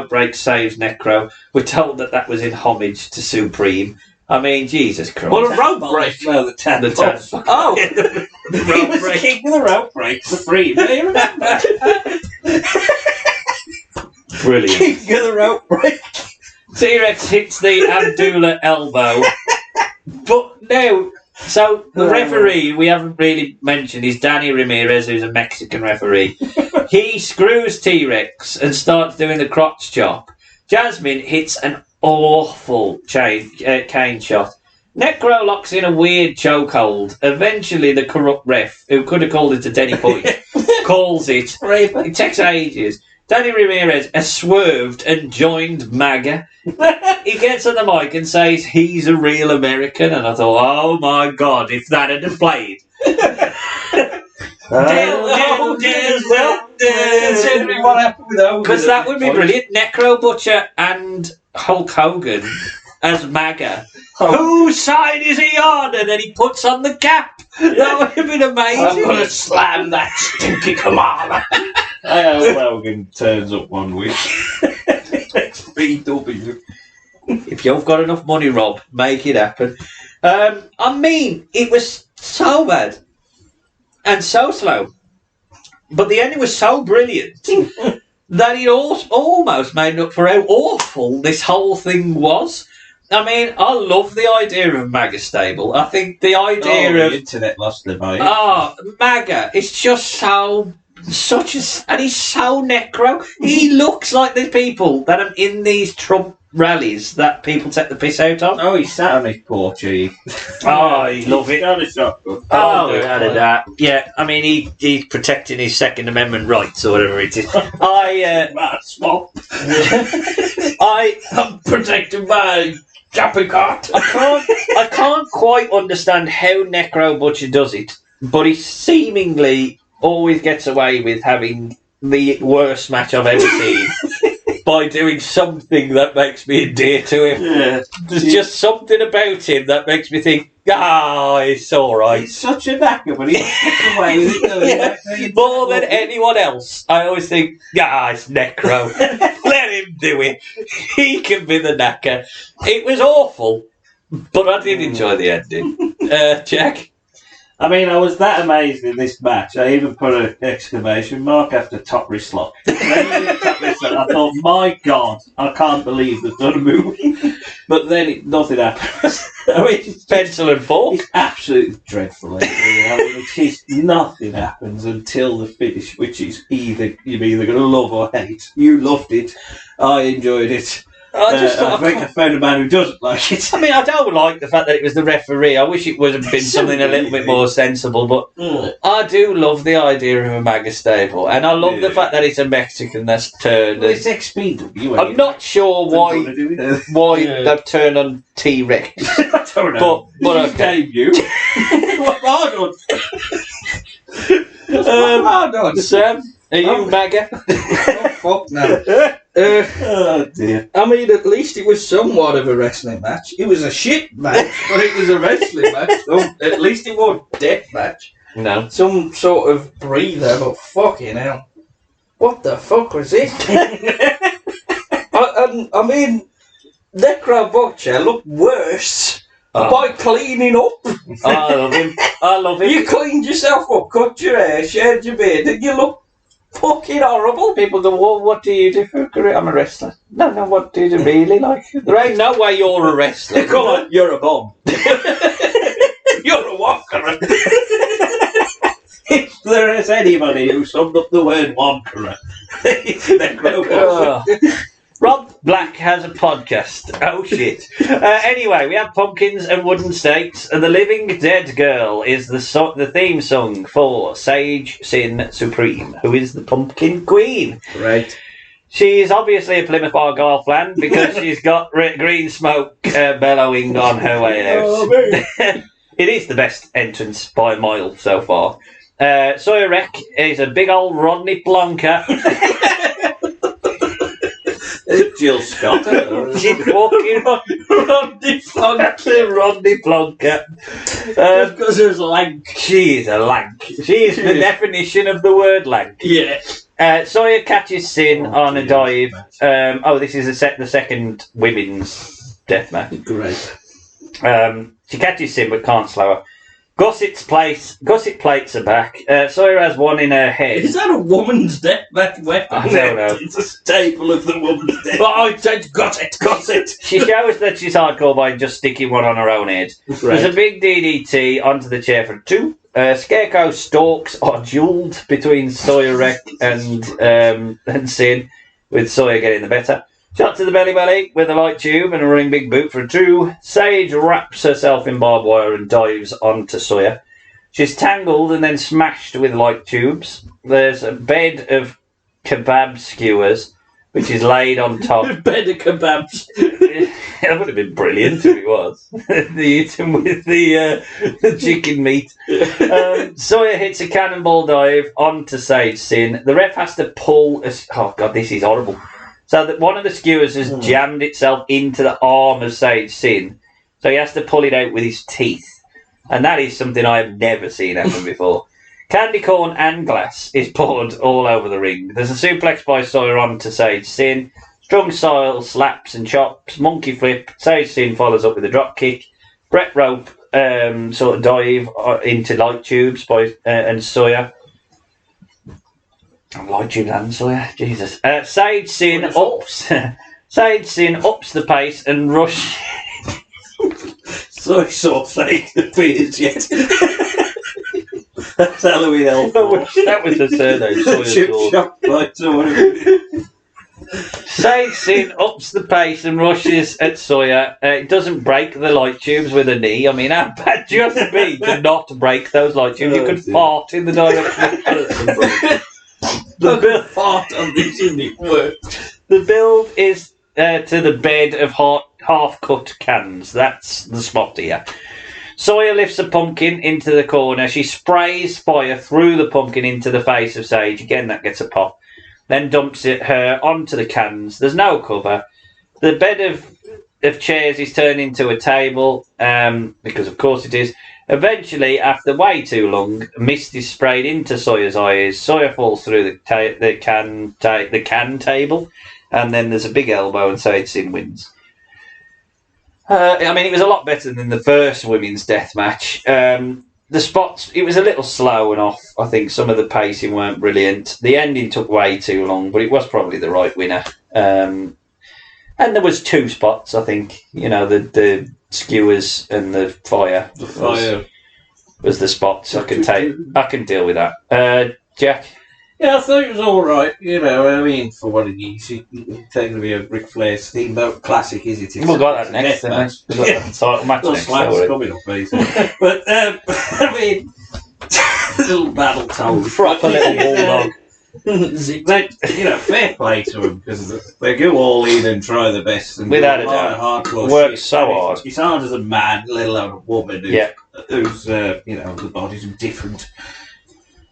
break saves Necro. We're told that was in homage to Supreme. I mean, Jesus Christ. What a rope break. No, the tan. The tan. Oh, The He rope was break. kicking the rope break. Supreme. Do you remember? Brilliant. Kicking the rope break. T-Rex hits the Abdullah elbow. But now, so the referee we haven't really mentioned is Danny Ramirez, who's a Mexican referee. He screws T-Rex and starts doing the crotch chop. Jasmine hits an awful cane shot. Necro locks in a weird chokehold. Eventually, the corrupt ref, who could have called it at any point, calls it. It takes ages. Danny Ramirez has swerved and joined MAGA. He gets on the mic and says he's a real American, and I thought, oh my God, if that had played. Well, Considering what happened with Hogan. Because that would be brilliant. Necro Butcher and Hulk Hogan as MAGA. Whose side is he on? And then he puts on the cap. That would have been amazing. I'm going to slam that stinky commander. I hope Hogan turns up one week. XPW. If you've got enough money, Rob, make it happen. I mean, it was so bad and so slow, but the ending was so brilliant that it almost made up for how awful this whole thing was. I mean, I love the idea of MAGA stable. I think the idea of the internet lost their mind. MAGA, it's just and he's so necro. He looks like the people that are in these Trump rallies that people take the piss out of. Oh, he sat on his porch. I love it. Got a shotgun. Yeah, I mean, he's protecting his Second Amendment rights or whatever it is. I'm protected by Japicot. I can't quite understand how Necro Butcher does it, but he seemingly always gets away with having the worst match I've ever seen by doing something that makes me endear to him. Yeah. There's just something about him that makes me think, it's all right. He's such a knacker, but he gets away with it. More than anyone else, I always think, it's Necro. Let him do it. He can be the knacker. It was awful, but I did enjoy the ending. Jack? I mean, I was that amazed in this match. I even put an exclamation mark after top wrist lock. I thought, my God, I can't believe they've done a movie. But then nothing happened. I mean, It's pencil and fork. it's absolutely dreadful. Nothing happens until the finish, which is you're either going to love or hate. You loved it. I enjoyed it. I think I found a man who doesn't like it. I mean, I don't like the fact that it was the referee. I wish it would have been something a little bit more sensible, but I do love the idea of a MAGA stable, and I love the fact that it's a Mexican that's turned. Well, it's XPW. I'm not sure why they've turned on T-Rex. I don't know. But okay. You. What have I done? Sam, are you MAGA? Oh, fuck no. Oh dear. I mean, at least it was somewhat of a wrestling match. It was a shit match, but it was a wrestling match. So at least it wasn't a death match. No. Some sort of breather, but fucking hell. What the fuck was this? I mean, Necro Butcher looked worse by cleaning up. I love him. I love him. You cleaned yourself up, cut your hair, shaved your beard, and you look fucking horrible. People go, well, what do you do for a career? I'm a wrestler. No, what do you really like? There ain't no way you're a wrestler. Come on, you're a bum. You're a wanker. If there is anybody who summed up the word wankerer, it's Necro Butcher. Rob Black has a podcast. Oh shit. Anyway, we have pumpkins and wooden stakes, and the Living Dead Girl is the theme song for Sage Sin Supreme, who is the Pumpkin Queen. Right. She is obviously a Plymouth Argyle fan because she's got green smoke bellowing on her way out. It is the best entrance by a mile so far. Sawyer Wreck is a big old Rodney Plonker. Jill Scott. She's walking Rodney Plonker. Rodney Plonker. Just because there's lank. She is a lank. She is the definition of the word lank. Yeah. Sawyer catches Sin on a dive. This is the second women's death match. Great. She catches Sin but can't slow her. Gusset plates are back. Sawyer has one in her head. Is that a woman's death match weapon? I don't know. It's a staple of the woman's death. Oh, I said Gusset. She shows that she's hardcore by just sticking one on her own head. Right. There's a big DDT onto the chair for two. Scarecrow stalks are duelled between Sawyer Wreck and Sin, with Sawyer getting the better. Shot to the belly with a light tube and a running big boot for a two. Sage wraps herself in barbed wire and dives onto Sawyer. She's tangled and then smashed with light tubes. There's a bed of kebab skewers, which is laid on top. Bed of kebabs. That would have been brilliant if it was. The eating with the chicken meat. Sawyer hits a cannonball dive onto Sage Sin. The ref has to pull. Oh god, this is horrible. So that one of the skewers has jammed itself into the arm of Sage Sin, so he has to pull it out with his teeth, and that is something I have never seen happen before. Candy corn and glass is poured all over the ring. There's a suplex by Sawyer onto Sage Sin. Strong style slaps and chops, monkey flip. Sage Sin follows up with a drop kick. Brett Rope sort of dive into light tubes by and Sawyer. Light tubes and Sawyer, Jesus. Sage Sin ups. Sage Sin ups the pace and rush. Soy sauce ain't appeared yet. That's Halloween Elf. That was the surname. Chip shop bites or whatever. Sage Sin ups the pace and rushes at Sawyer. It doesn't break the light tubes with a knee. I mean, how bad do you have to be to not break those light tubes? You could fart in the direction. The build fart on this unit works. The build is to the bed of half-cut cans. That's the spot here. Sawyer lifts a pumpkin into the corner. She sprays fire through the pumpkin into the face of Sage. Again, that gets a pop. Then dumps her onto the cans. There's no cover. The bed of chairs is turned into a table, because of course it is. Eventually, after way too long, mist is sprayed into Sawyer's eyes. Sawyer falls through the can table, and then there's a big elbow and Sage Sin wins. I mean, it was a lot better than the first women's death match. The spots, it was a little slow and off. I think some of the pacing weren't brilliant. The ending took way too long, but it was probably the right winner. And there was two spots, I think. You know, the skewers and the fire. The fire was the spots. I can deal with that. Jack? Yeah, I thought it was all right. You know, I mean, for what it is, it's going to be a Ric Flair Steamboat classic, is it? We've got that next, match. We've got that title match next. Slaps coming up, basically. But I mean, little battle toad, proper little bulldog. You know, fair play to them because they go all in and try the best. And without a doubt, works so hard. It's hard as a man, let alone a woman who's you know, the bodies are different.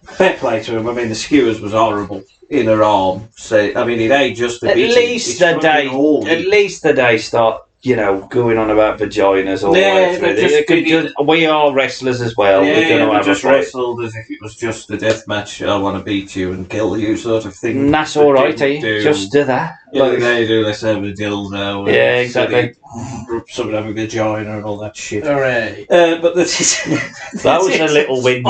Fair play to him. I mean, the skewers was horrible in her arm. So I mean, it ain't just a bit. At least the day start, you know, going on about vaginas all the way through. We are wrestlers as well. Yeah, we just wrestled as if it was just a death match. I want to beat you and kill you, sort of thing. And that's all right, eh? Just do that. Yeah, like they do. Let's have a dildo. Yeah, exactly. Some have a vagina and all that shit. Hooray! But that was a little win.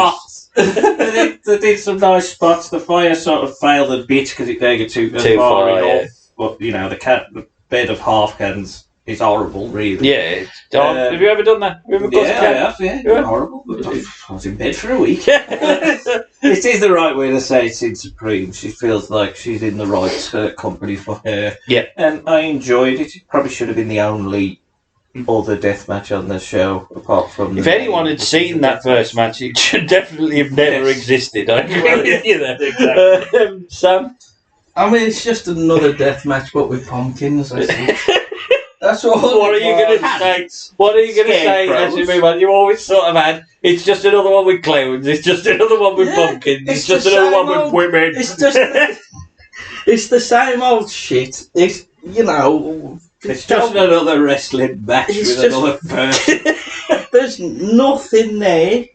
They did some nice spots. The fire sort of failed a bit because it didn't get too far enough. But you know, the bed of half cans is horrible, really. Yeah. Have you ever done that? Have you ever I have. Yeah, horrible. But I was in bed for a week. It is the right way to say it's in Supreme. She feels like she's in the right company for her. Yeah. And I enjoyed it. It probably should have been the only other death match on the show, apart from. If anyone had seen that first match, it should definitely have never existed. I agree with you there. Exactly. Sam? I mean, it's just another death match, but with pumpkins, I think. That's all. What are you going to say? What are you going to say as you move on? You always sort of had, it's just another one with clowns, it's just another one with pumpkins, it's just another one with women. It's just. It's the same old shit. It's, you know. It's just another wrestling match with another person. There's nothing there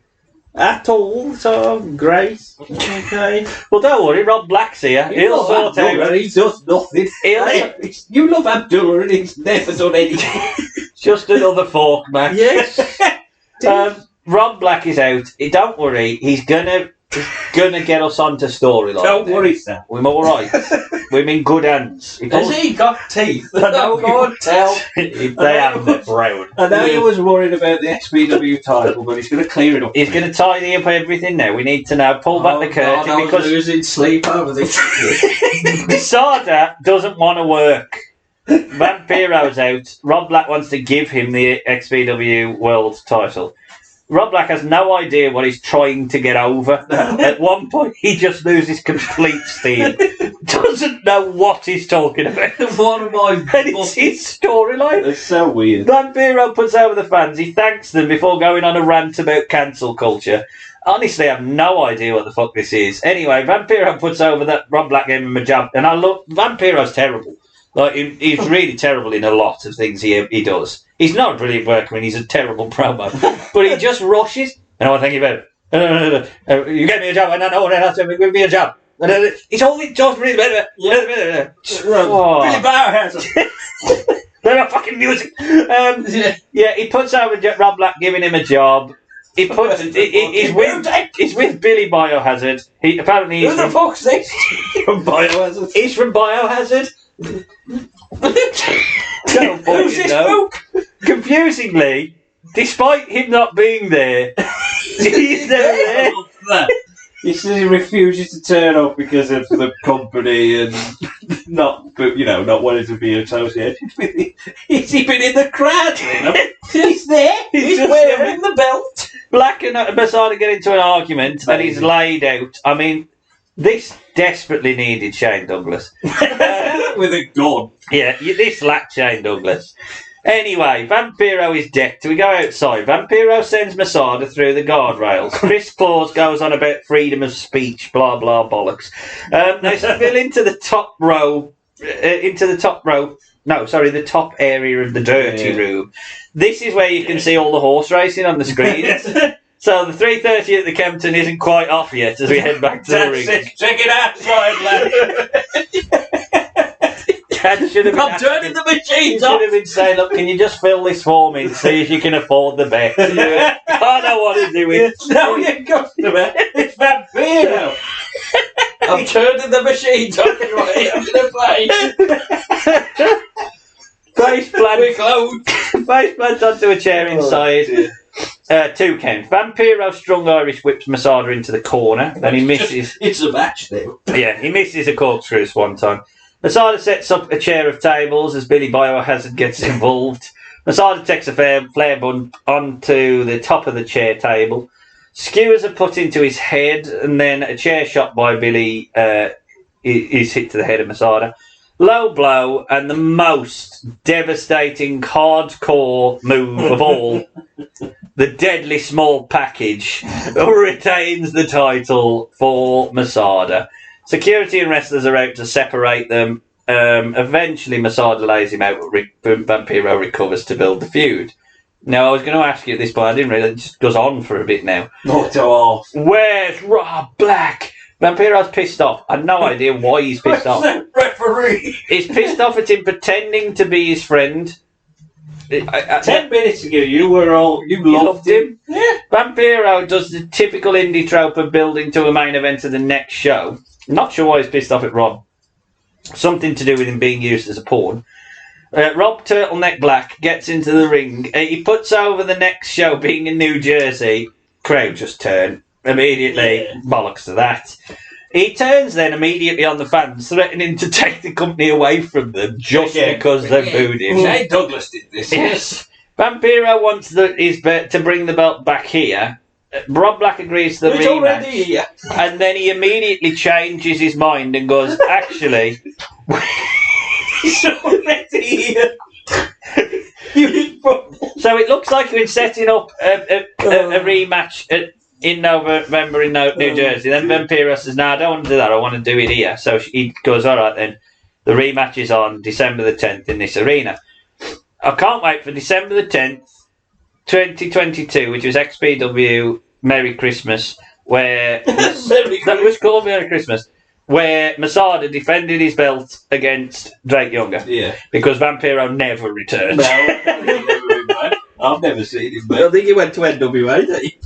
at all, so great. Okay. Well, don't worry, Rob Black's here. He'll sort out. He does nothing. You love Abdullah and he's never done anything. Just another fork match. Yes. Rob Black is out. Don't worry, he's gonna get us onto storyline. Don't worry, Sam. We're all right. We're in good hands. Has he got teeth? I know you can't tell. They have the brown. I know he was worried about the XPW title, but he's going to clear it up. He's going to tidy up everything now. We need to now pull back the curtain God, because losing sleep over this. Sada doesn't want to work. Vampiro's out. Rob Black wants to give him the XPW World title. Rob Black has no idea what he's trying to get over. At one point, he just loses complete steam. Doesn't know what he's talking about. One of my... And it's his storyline. It's so weird. Vampiro puts over the fans. He thanks them before going on a rant about cancel culture. Honestly, I have no idea what the fuck this is. Anyway, Vampiro puts over that Rob Black gave him a job. And I look, Vampiro's terrible. Like, he's really terrible in a lot of things he does. He's not a brilliant worker and he's a terrible promo. But he just rushes. And I want to thank you about it. You gave me a job and I know what else to give me a job. He's only just really better. Billy Bauerhauser. They're not fucking music. Yeah, he puts over Rob Black giving him a job. He's with Billy Biohazard. Who the fuck's this? From Biohazard. He's from Biohazard. Who's this spook? Confusingly, despite him not being there, he's there. He says he refuses to turn up because of the company and not wanting to be associated with it. He's even in the crowd. He's there. He's wearing the belt. Black and Masada get into an argument and he's laid out. I mean, this desperately needed Shane Douglas. With a gun. Yeah, this lacked Shane Douglas. Anyway, Vampiro is decked. We go outside. Vampiro sends Masada through the guardrails. Chris Claus goes on about freedom of speech, blah, blah, bollocks. They spill into the top row. The top area of the dirty room. This is where you can see all the horse racing on the screen. So the 3:30 at the Kempton isn't quite off yet as we head back to the ring. Check it outside, lad. I'm turning the machines off. Should have been saying, look, can you just fill this form in, see if you can afford the bet? Yeah. I don't want to do it. No, you customer. It's Vampiro. I'm turning the machines off right here. I'm going to play. Face plants onto a chair inside. 2 count. Vampiro strung Irish whips Masada into the corner. Then he misses. It's a match now. Yeah, he misses a corkscrew one time. Masada sets up a chair of tables as Billy Biohazard gets involved. Masada takes a flare bun onto the top of the chair table. Skewers are put into his head, and then a chair shot by Billy is hit to the head of Masada. Low blow, and the most devastating hardcore move of all, the deadly small package, retains the title for Masada. Security and wrestlers are out to separate them. Eventually, Masada lays him out, but Vampiro recovers to build the feud. Now, I was going to ask you at this point, I didn't really, it just goes on for a bit now. Not at all. Where's Rob Black? Vampiro's pissed off. I have no idea why he's pissed off. Referee. He's pissed off at him pretending to be his friend. 10 minutes ago, you loved him. Yeah. Vampiro does the typical indie trope of building to a main event of the next show. Not sure why he's pissed off at Rob. Something to do with him being used as a pawn. Rob Turtleneck Black gets into the ring. He puts over the next show being in New Jersey. Crowd just turn. Immediately, bollocks to that. He turns then immediately on the fans, threatening to take the company away from them just because they booed him. Shane Douglas did this. Yes. Vampiro wants to bring the belt back here. Rob Black agrees to the rematch. Already here. And then he immediately changes his mind and goes, actually... He's already here. So it looks like we're setting up a rematch in November in New Jersey. Then Vampiro says, no, I don't want to do that. I want to do it here. So he goes, all right, then. The rematch is on December the 10th in this arena. I can't wait for December the 10th, 2022, which was XPW Merry Christmas, where... that was called Merry Christmas. Where Masada defended his belt against Drake Younger. Yeah. Because Vampiro never returned. No, I've never seen him. I think he went to NWA, didn't he?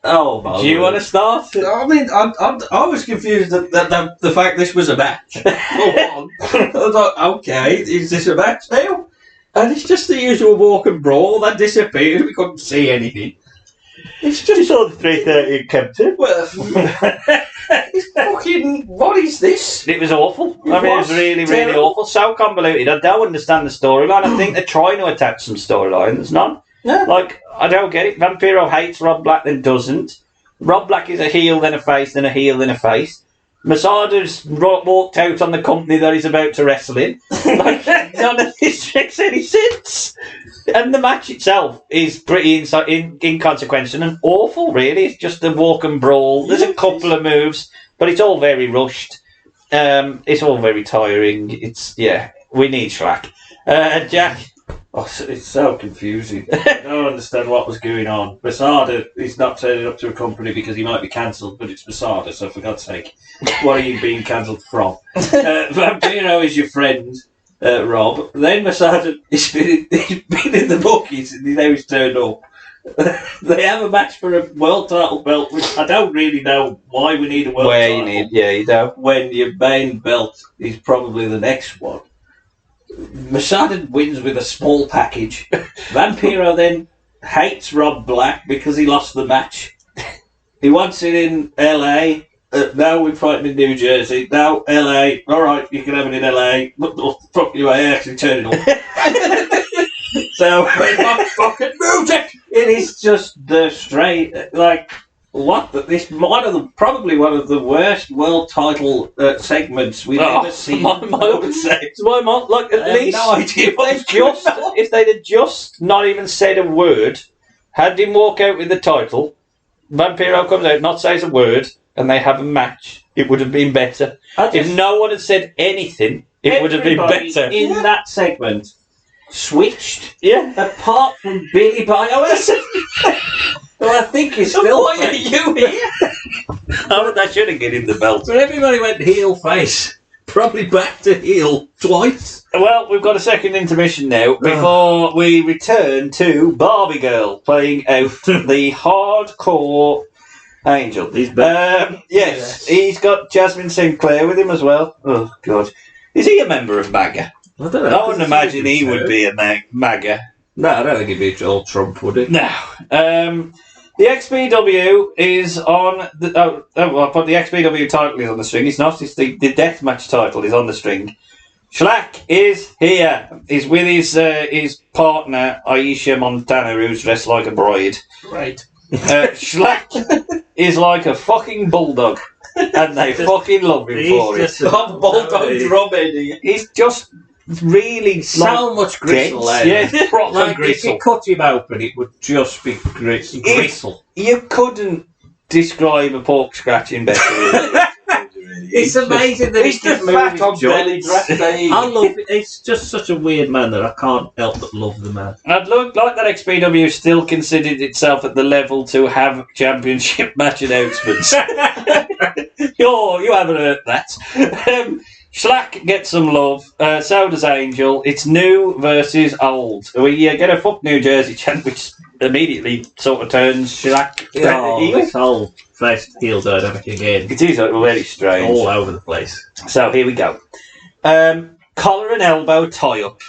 Oh, do you want to start? I mean, I was confused at the fact this was a match. I was like, okay, is this a match now? And it's just the usual walk and brawl. That disappeared. We couldn't see anything. It's just all the 3:30 in Kempton. Well, it's fucking. What is this? It was awful. It was really, really awful. So convoluted. I don't understand the storyline. I think they're trying to attach some storyline. There's none. No. Like, I don't get it. Vampiro hates Rob Black, then doesn't. Rob Black is a heel, then a face, then a heel, then a face. Masada's walked out on the company that he's about to wrestle in. Like, none of this makes any sense. And the match itself is pretty inconsequential and awful, really. It's just a walk and brawl. There's a couple of moves, but it's all very rushed. It's all very tiring. We need SHLAK. Jack? Oh, it's so confusing. I don't understand what was going on. Masada is not turning up to a company because he might be cancelled, but it's Masada, so for God's sake, what are you being cancelled from? Vampiro is your friend, Rob. Then Masada he's been in the bookies and now he's turned up. They have a match for a world title belt, which I don't really know why we need a world title. You don't. When your main belt is probably the next one. Masada wins with a small package. Vampiro then hates Rob Black because he lost the match. He wants it in LA. Now we're fighting in New Jersey. Now LA. Alright, you can have it in LA. But fuck you, I actually turn it on. So, fucking music! It is just the straight, like, what? Probably one of the worst world title segments we've ever seen. At least no idea if they'd have just not even said a word, had him walk out with the title, Vampiro comes out, not says a word, and they have a match, it would have been better. If no one had said anything, it would have been better. In that segment, switched, apart from Billy Bios. Well, I think he's still. Why are you here? They should have given him the belt. So everybody went heel face. Probably back to heel twice. Well, we've got a second intermission now before we return to Barbie Girl playing out the hardcore Angel. Yes, he's got Jasmine Sinclair with him as well. Oh, God. Is he a member of MAGA? I don't know. I wouldn't imagine he would be a MAGA. No, I don't think he'd be all Trump, would he? No. The XPW is on the. I put the XPW title is on the string. It's not. It's the Deathmatch title is on the string. SHLAK is here. He's with his partner Aisha Montana, who's dressed like a bride. Right. SHLAK is like a fucking bulldog, and they fucking love him for it. Bulldog drum-heading. He's just really so much gristle there. Yeah, proper like gristle. If you cut him open, it would just be gristle. You couldn't describe a pork scratching better. It's amazing that he's just fat on belly dress. I love it. It's just such a weird man that I can't help but love the man. I'd look like that XPW still considered itself at the level to have championship match announcements. You haven't heard that. SHLAK gets some love, so does Angel. It's new versus old. We get a fuck New Jersey chant, which immediately sort of turns SHLAK heel. This whole face heel dynamic again. It is very strange. All over the place. So here we go. Collar and elbow tie-up.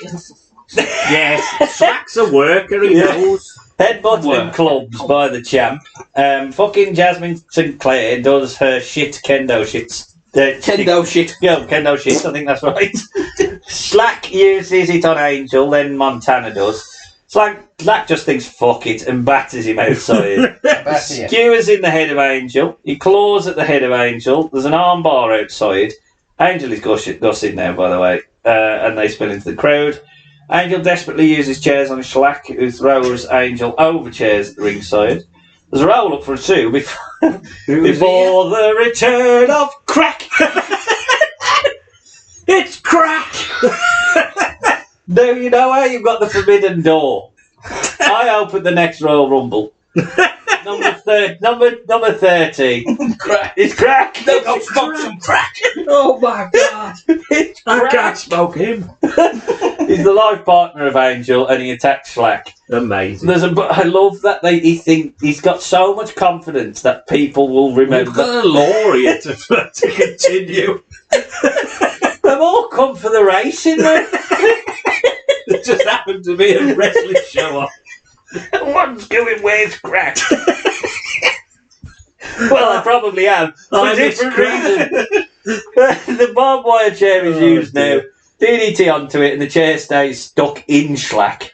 Yes, SHLAK's a worker, he knows. Headbutt and clubs by the champ. Fucking Jasmine Sinclair does her shit kendo shits. Kendo shit. Yeah, kendo shit, I think that's right. SHLAK uses it on Angel, then Montana does. SHLAK just thinks fuck it and batters him outside. Skewers in the head of Angel. He claws at the head of Angel. There's an armbar outside. Angel is gussing now, by the way. And they spill into the crowd. Angel desperately uses chairs on SHLAK, who throws Angel over chairs at the ringside. There's a roll up for a two before the return of Crack. It's Crack. Now you know how you've got the forbidden door. I open the next Royal Rumble. Number 30. Crack. It's Crack. No, go smoke some crack. Oh my God. I can't smoke him. He's the life partner of Angel, and he attacks SHLAK. Amazing. I love that he's got so much confidence that people will remember. You've got a laureate to continue. They've all come for the racing, man. It just happened to be a wrestling show off. One's going where's Crack? Well, I probably am. For a different reason. The barbed wire chair is used now. DDT onto it, and the chair stays stuck in SHLAK.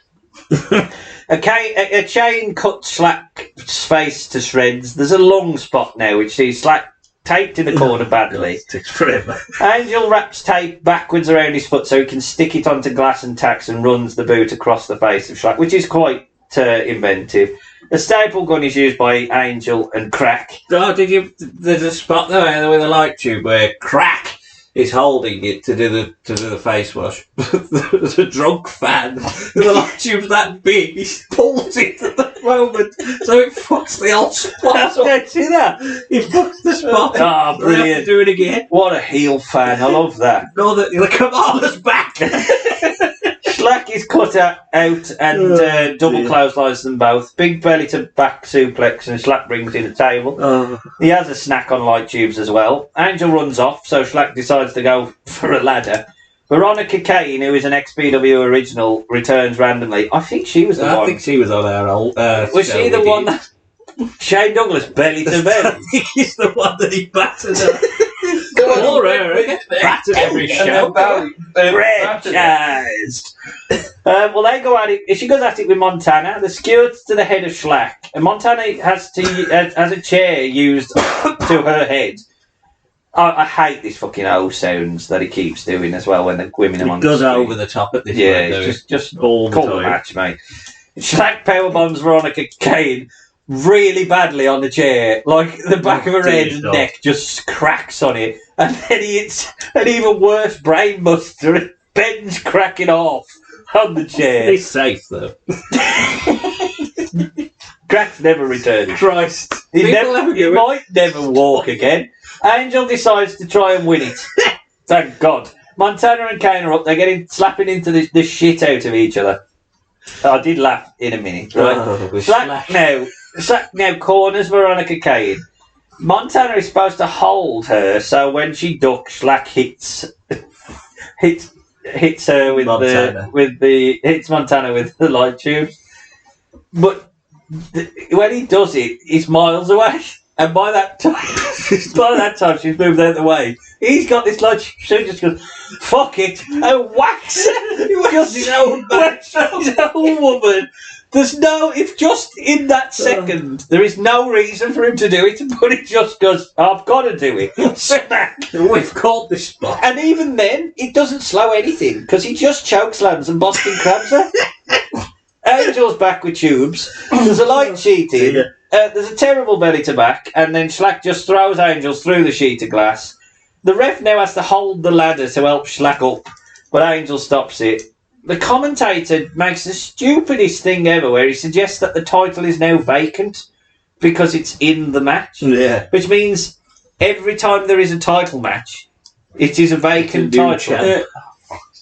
A chain cut Shlak's face to shreds. There's a long spot now, which sees Shlak taped in the corner badly. Takes forever. Angel wraps tape backwards around his foot so he can stick it onto glass and tacks and runs the boot across the face of Shlak, which is quite inventive. A staple gun is used by Angel and Crack. Oh, there's a spot there with a light tube where Crack is holding it to do the face wash. There's a drunk fan. The light tube's that big. He pulls it at the moment, so it fucks the old spot. Yeah, see that? He fucks the spot. Oh, brilliant! Do it again. What a heel fan! I love that. No, the commander's back. Shlak is cut out and double clotheslines them both. Big belly to back suplex, and Shlak brings in a table. He has a snack on light tubes as well. Angel runs off, so Shlak decides to go for a ladder. Veronica Kane, who is an XPW original, returns randomly. I think she was the one. I think she was on our old. Was she the one that Shane Douglas belly to belly? I think he's the one that he battered her. Or her, he gets battered every show. Franchised. Well, they go at it. She goes at it with Montana. The skewers to the head of Shlak, and Montana has a chair used to her head. I hate these fucking O sounds that he keeps doing as well when the women are on the It goes screen. over the top at this Yeah, point, it's just all the call the time. match, mate. Shlak powerbombs Veronica Kane really badly on the chair, like the back of her head and neck just cracks on it, and then he hits an even worse brain buster and Ben's cracking off on the chair. He's safe though. Crack's never returning. Christ. He People might never walk again. Angel decides to try and win it. Thank God. Montana and Kane are up. They're slapping into the shit out of each other. I did laugh in a minute. Right? Shlak now corners Veronica Kane. Montana is supposed to hold her, so when she ducks, Shlak hits her with Montana. hits Montana with the light tube. But when he does it, he's miles away. And by that time, she's moved out of the way. He's got this light tube, so he just goes, fuck it, and whacks her. He whacks his own woman. If just in that second, there is no reason for him to do it, but he just goes, I've got to do it. Smack. We've caught this spot. And even then, it doesn't slow anything, because he just chokeslams and Boston crabs her. Angel's back with tubes. There's a light sheet in. There's a terrible belly to back, and then Shlak just throws Angels through the sheet of glass. The ref now has to hold the ladder to help Shlak up, but Angel stops it. The commentator makes the stupidest thing ever, where he suggests that the title is now vacant because it's in the match. Yeah. Which means every time there is a title match, it is a vacant title.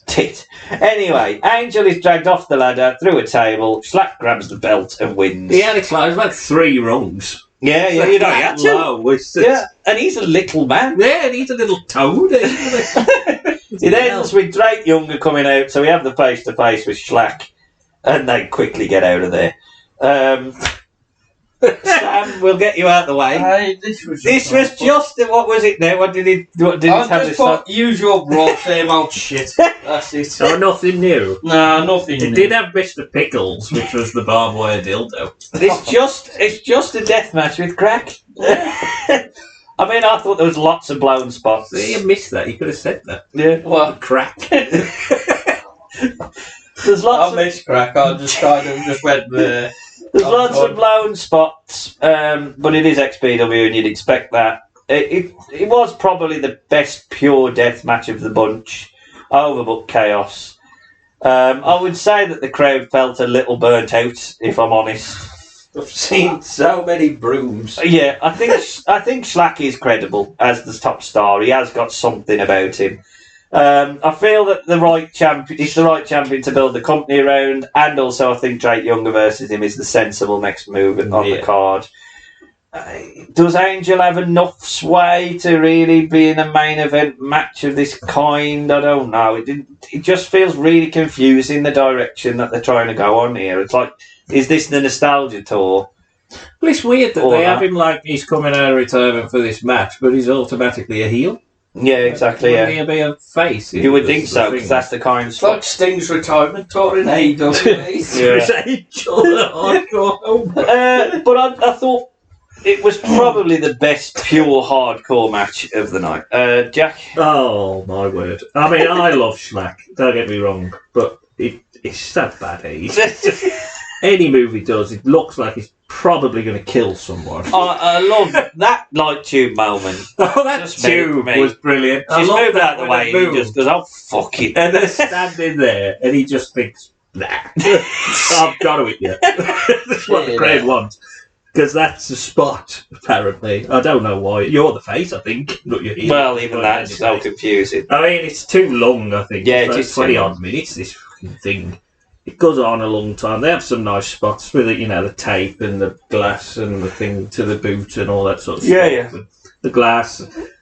Tit. Anyway, Angel is dragged off the ladder through a table. Shlak grabs the belt and wins. Yeah, it's like about 3 rungs. Yeah, you know, he had to. Low. Yeah, and he's a little man. Yeah, and he's a little toad. It ends with Drake Younger coming out, so we have the face-to-face with Shlak, and they quickly get out of there. Sam, we'll get you out of the way. This was just what was it now? What did it have I this just put usual raw, same old shit. That's it. So nothing new. No, nothing. It did have Mr. Pickles, which was the barbed wire dildo. It's just a death match with crack. I mean, I thought there was lots of blown spots. See, you missed that. You could have said that. Yeah. Well, Crack. There's lots. I missed crack. I just kind of just went there. There's lots of blown spots, but it is XPW, and you'd expect that. It was probably the best pure death match of the bunch. Overbooked chaos. I would say that the crowd felt a little burnt out, if I'm honest. I've seen so many brooms. Yeah, I think Shlak is credible as the top star. He has got something about him. I feel that he's the right champion to build the company around, and also I think Drake Younger versus him is the sensible next move on the card. Does Angel have enough sway to really be in a main event match of this kind? I don't know. It just feels really confusing, the direction that they're trying to go on here. It's like, is this the nostalgia tour? Well, it's weird that they have him like he's coming out of retirement for this match, but he's automatically a heel. Yeah, exactly. Wouldn't Yeah, he be a face? you would think so because that's the kind of It's like Sting's retirement tour in AEW. But I thought it was probably the best pure hardcore match of the night. Jack? Oh, my word. I mean, I love SHLAK, don't get me wrong, but it's so bad. Any move he does, it looks like he's probably going to kill someone. I love that light tube moment. Oh, that tube was brilliant. She's moved out of the way and he just goes, oh, fuck it. And they're standing there, and he just thinks, nah, I've got to hit you. That's what the crowd wants. Because that's the spot, apparently. I don't know why. You're the face, I think. Not your heel. Well, even that's so confusing. I mean, it's too long, I think. Yeah, it's it is 20 odd minutes, this fucking thing. It goes on a long time. They have some nice spots with it, you know, the tape and the glass and the thing to the boot and all that sort of stuff. Yeah. The glass,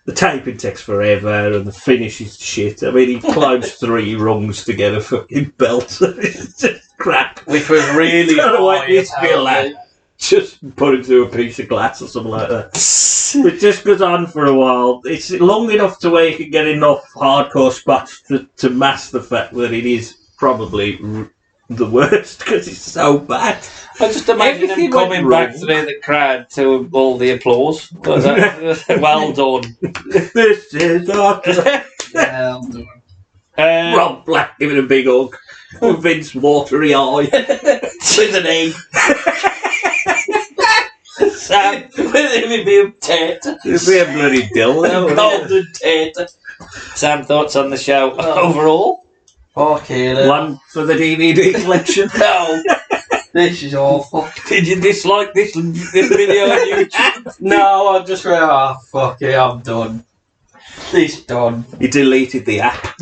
the taping takes forever and the finish is shit. I mean, he climbs 3 rungs to get a fucking belt. It's just crap. Which was really just put him through a piece of glass or something like that. It just goes on for a while. It's long enough to where you can get enough hardcore spots to mask the fact that it is probably the worst because it's so bad. I just imagine him coming back through the crowd to all the applause. Well done. This is awesome. Rob Black giving a big hug. Vince watery eye. With an E. Sam, with him being tater. It'd be a bloody dildo. Golden tater. Sam, thoughts on the show overall? Okay, one for the DVD collection. No, this is awful. Did you dislike this video on YouTube? No, I just went, oh, fuck it, I'm done. This done. You deleted the app.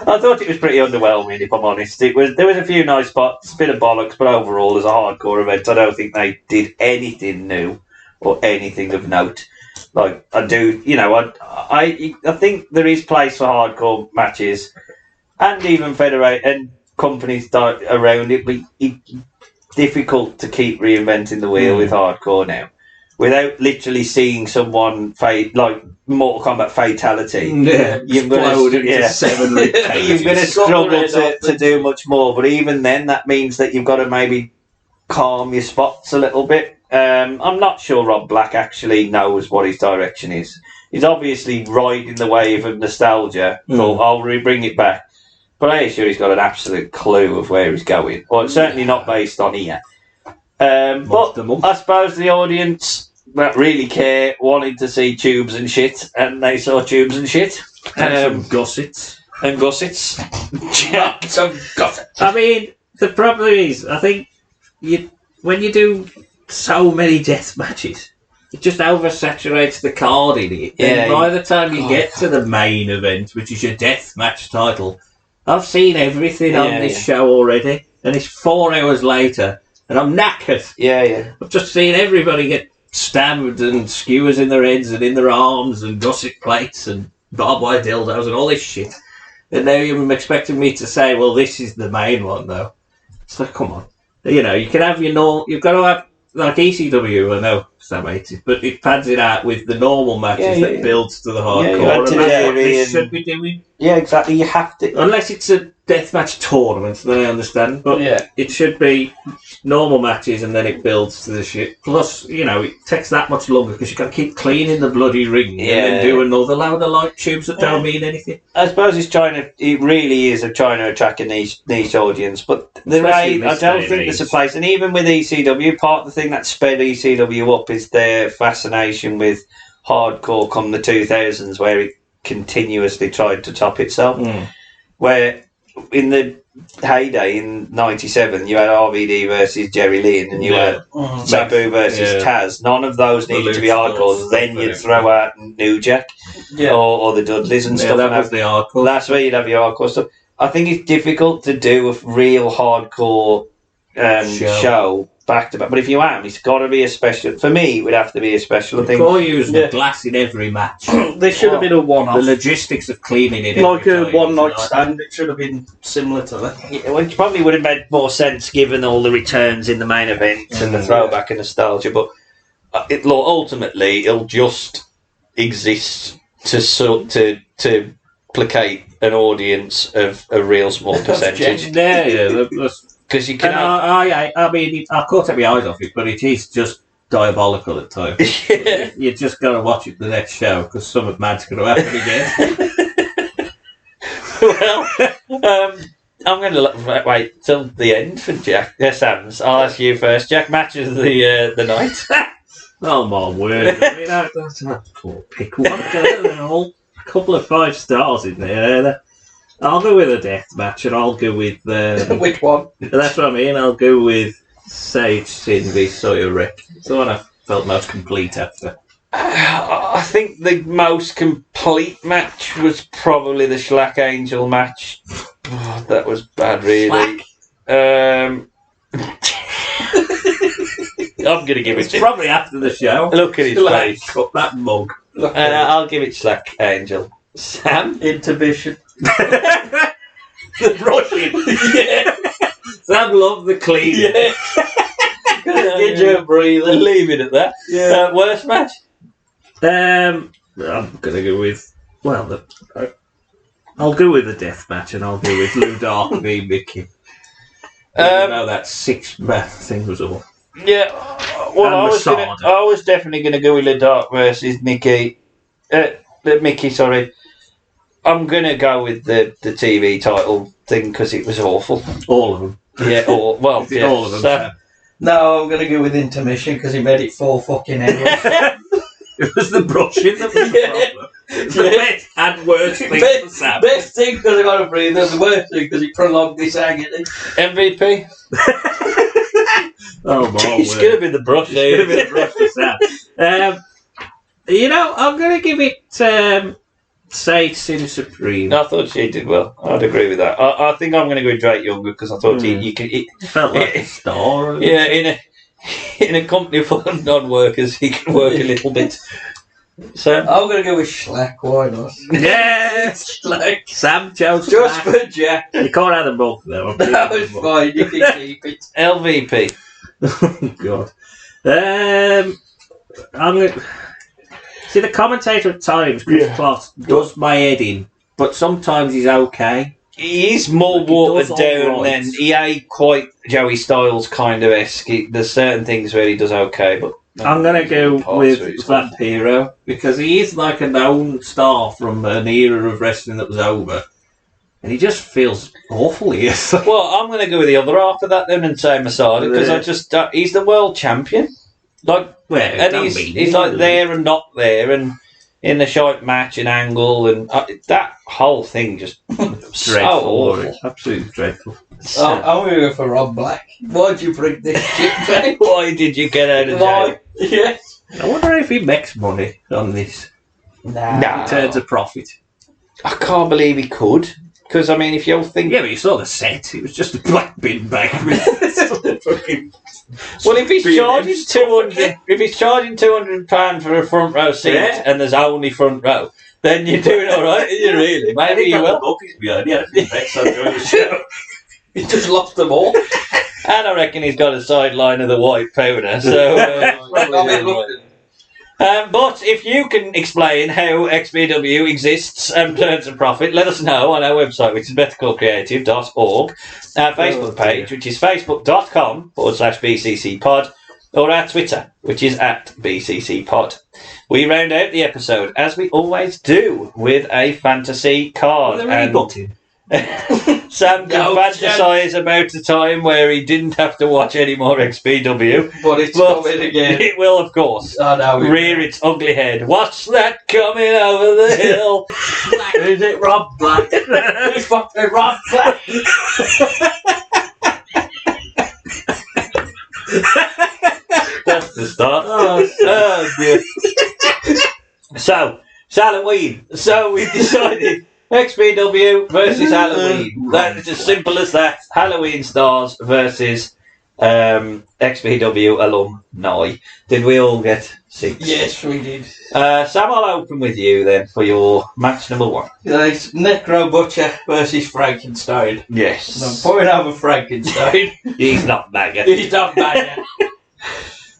I thought it was pretty underwhelming, if I'm honest. There was a few nice spots, bit of bollocks, but overall, as a hardcore event, I don't think they did anything new or anything of note. Like I do, you know, I think there is place for hardcore matches, and even federate and companies around it. But it's difficult to keep reinventing the wheel with hardcore now, without literally seeing someone like Mortal Kombat fatality. Yeah, you're going to 7 you're going to struggle to do much more. But even then, that means that you've got to maybe calm your spots a little bit. I'm not sure Rob Black actually knows what his direction is. He's obviously riding the wave of nostalgia. So I'll bring it back. But I assure he's got an absolute clue of where he's going. Well, it's certainly not based on here. But I suppose the audience that really care wanted to see tubes and shit, and they saw tubes and shit. Some gussets. And gussets. Some gussets. I mean, the problem is, I think when you do so many death matches, it just oversaturates the card in it. And by the time you get to the main event, which is your death match title, I've seen everything on this show already, and it's 4 hours later, and I'm knackered. I've just seen everybody get stabbed and skewers in their heads and in their arms and gusset plates and barbed wire dildos and all this shit. And now you're expecting me to say, well, this is the main one, though. It's like, come on. You know, you can have your normal... You've got to have... Like ECW, I know Sam hates it, but it pads it out with the normal matches that builds to the hardcore. And that's what this should be doing. Yeah, exactly. You have to... Unless it's a deathmatch tournament, then I understand. But it should be normal matches and then it builds to the shit. Plus, you know, it takes that much longer because you've got to keep cleaning the bloody ring and then do another load of light tubes that don't mean anything. I suppose it really is trying to attract a niche audience, but I don't think there's a place. And even with ECW, part of the thing that sped ECW up is their fascination with hardcore come the 2000s, where it continuously tried to top itself. Where in the heyday in '97, you had RVD versus Jerry Lynn, and you had Sabu versus Taz. None of those needed to be hardcore. Then you'd throw out New Jack or the Dudleys and stuff. That was the hardcore. That's where you'd have your hardcore stuff. I think it's difficult to do a real hardcore show back to back. But if you am, it's got to be a special. For me, it would have to be a special. I think. You're using glass in every match. There should have been a one-off. The logistics of cleaning it, like a one-night stand. It should have been similar to that. Yeah, well, it probably would have made more sense given all the returns in the main event and the throwback and nostalgia. But ultimately, it'll just exists to placate an audience of a real small percentage. Yeah. Because you can. I mean, I can't take my eyes off it, but it is just diabolical at times. Yeah. You just got to watch it the next show because something mad's going to happen again. Well, I'm going to wait till the end for Jack. Yes, Sam's. I'll ask you first. Jack matches the night. Oh my word! I mean, that's a poor pick one. A couple of 5 stars in there. I'll go with a death match, and I'll go with Which one? That's what I mean. I'll go with Sage Sin v Sawyer Rick. It's the one I felt most complete after. I think the most complete match was probably the SHLAK Angel match. Oh, that was bad, really. I'm going to give it. Probably after the show. Look at his face. Cut that mug. I'll give it SHLAK Angel. Sam? Intermission. The brushing. Yeah. Sam loved the cleaning. Yeah. Get your breather. Leave it at that. Yeah. Worst match? I'm gonna go with I'll go with the death match, and I'll go with Lou Dark v Mickey. No, that 6-man thing was all. Yeah. Well, I was definitely going to go with the Dark versus Mickey. Mickey, sorry. I'm going to go with the TV title thing because it was awful. All of them. Yeah, well, yeah. All of them. No, I'm going to go with intermission because he made it 4 fucking hours. It was the brushing that was the problem. The best and worst thing for Sam. Best thing because I got to breathe, and the worst thing because he prolonged this agony. MVP? Oh my It's word. going to be the brush. It's going to be the brush for Sam. I'm going to give it Sage Sin Supreme. I thought she did well. I'd agree with that. I think I'm going to go with Drake Younger because I thought you could. It felt like a star. Yeah, in a company full of non-workers, he can work a little bit. So I'm going to go with SHLAK, why not? Yes! SHLAK. Sam chose Just SHLAK. for Jack. You can't have them both though. That was fine, you can keep it. LVP. Oh God. I'm gonna see the commentator at times. Chris Plott does my head in, but sometimes he's okay. He is more Like, he watered does down all right. than he ain't quite Joey Styles kind of esque. There's certain things where he does okay, but I'm gonna go parts with where he's Vampiro because he is like a known star from an era of wrestling that was over, and he just feels awful here. Well, I'm going to go with the other half of that then and say Masada because I just he's the world champion, like, and he's like there and not there, and in the shite match and angle and that whole thing just dreadful. so awful. Absolutely dreadful. I'm going to go for Rob Black. Why'd you bring this shit back? Why did you get out of jail? Why? Yes. I wonder if he makes money on this. Nah. In terms of profit. I can't believe he could. Because I mean, if you'll think, Yeah, but you saw the set. It was just a black bin bag with fucking. well, if he's Being charging him. £200 for a front row seat Yeah. and there's only front row, then you're doing all right. Are you really? Maybe you will. He just lost them all. And I reckon he's got a sideline of the white powder. So, but if you can explain how XPW exists and turns a profit, let us know on our website, which is bettercallcreative.org, our Facebook page, which is facebook.com/BCCpod, or our Twitter, which is @BCCpod. We round out the episode, as we always do, with a fantasy card. Sam can fantasise about the time where he didn't have to watch any more XPW. But it's coming again. It will, of course, I know. rear its ugly head. What's that coming over the hill? Is it Rob Black? It's fucking Rob Black. That's the start. Oh dear. So, Halloween. So we decided XPW versus Halloween. That is as simple as that. Halloween stars versus XPW alumni. Did we all get 6? Yes, we did. Sam, I'll open with you then for your match number 1. It's Necro Butcher versus Frankenstein. Yes. I'm pouring over Frankenstein. He's not mega. He's not bad.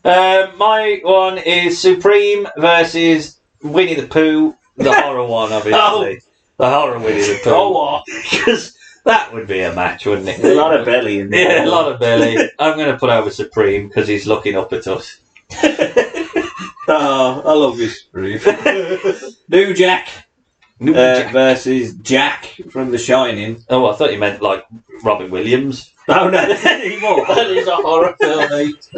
My one is Supreme versus Winnie the Pooh, the horror one, obviously. The horror Winnie the Pooh. Oh, what? Because that would be a match, wouldn't it? A lot of belly in there. Yeah, a lot of belly. I'm going to put over Supreme because he's looking up at us. Oh, I love this brief. New Jack versus Jack from The Shining. Oh, I thought you meant like Robin Williams. Oh, no, anymore. That is a horror film, mate.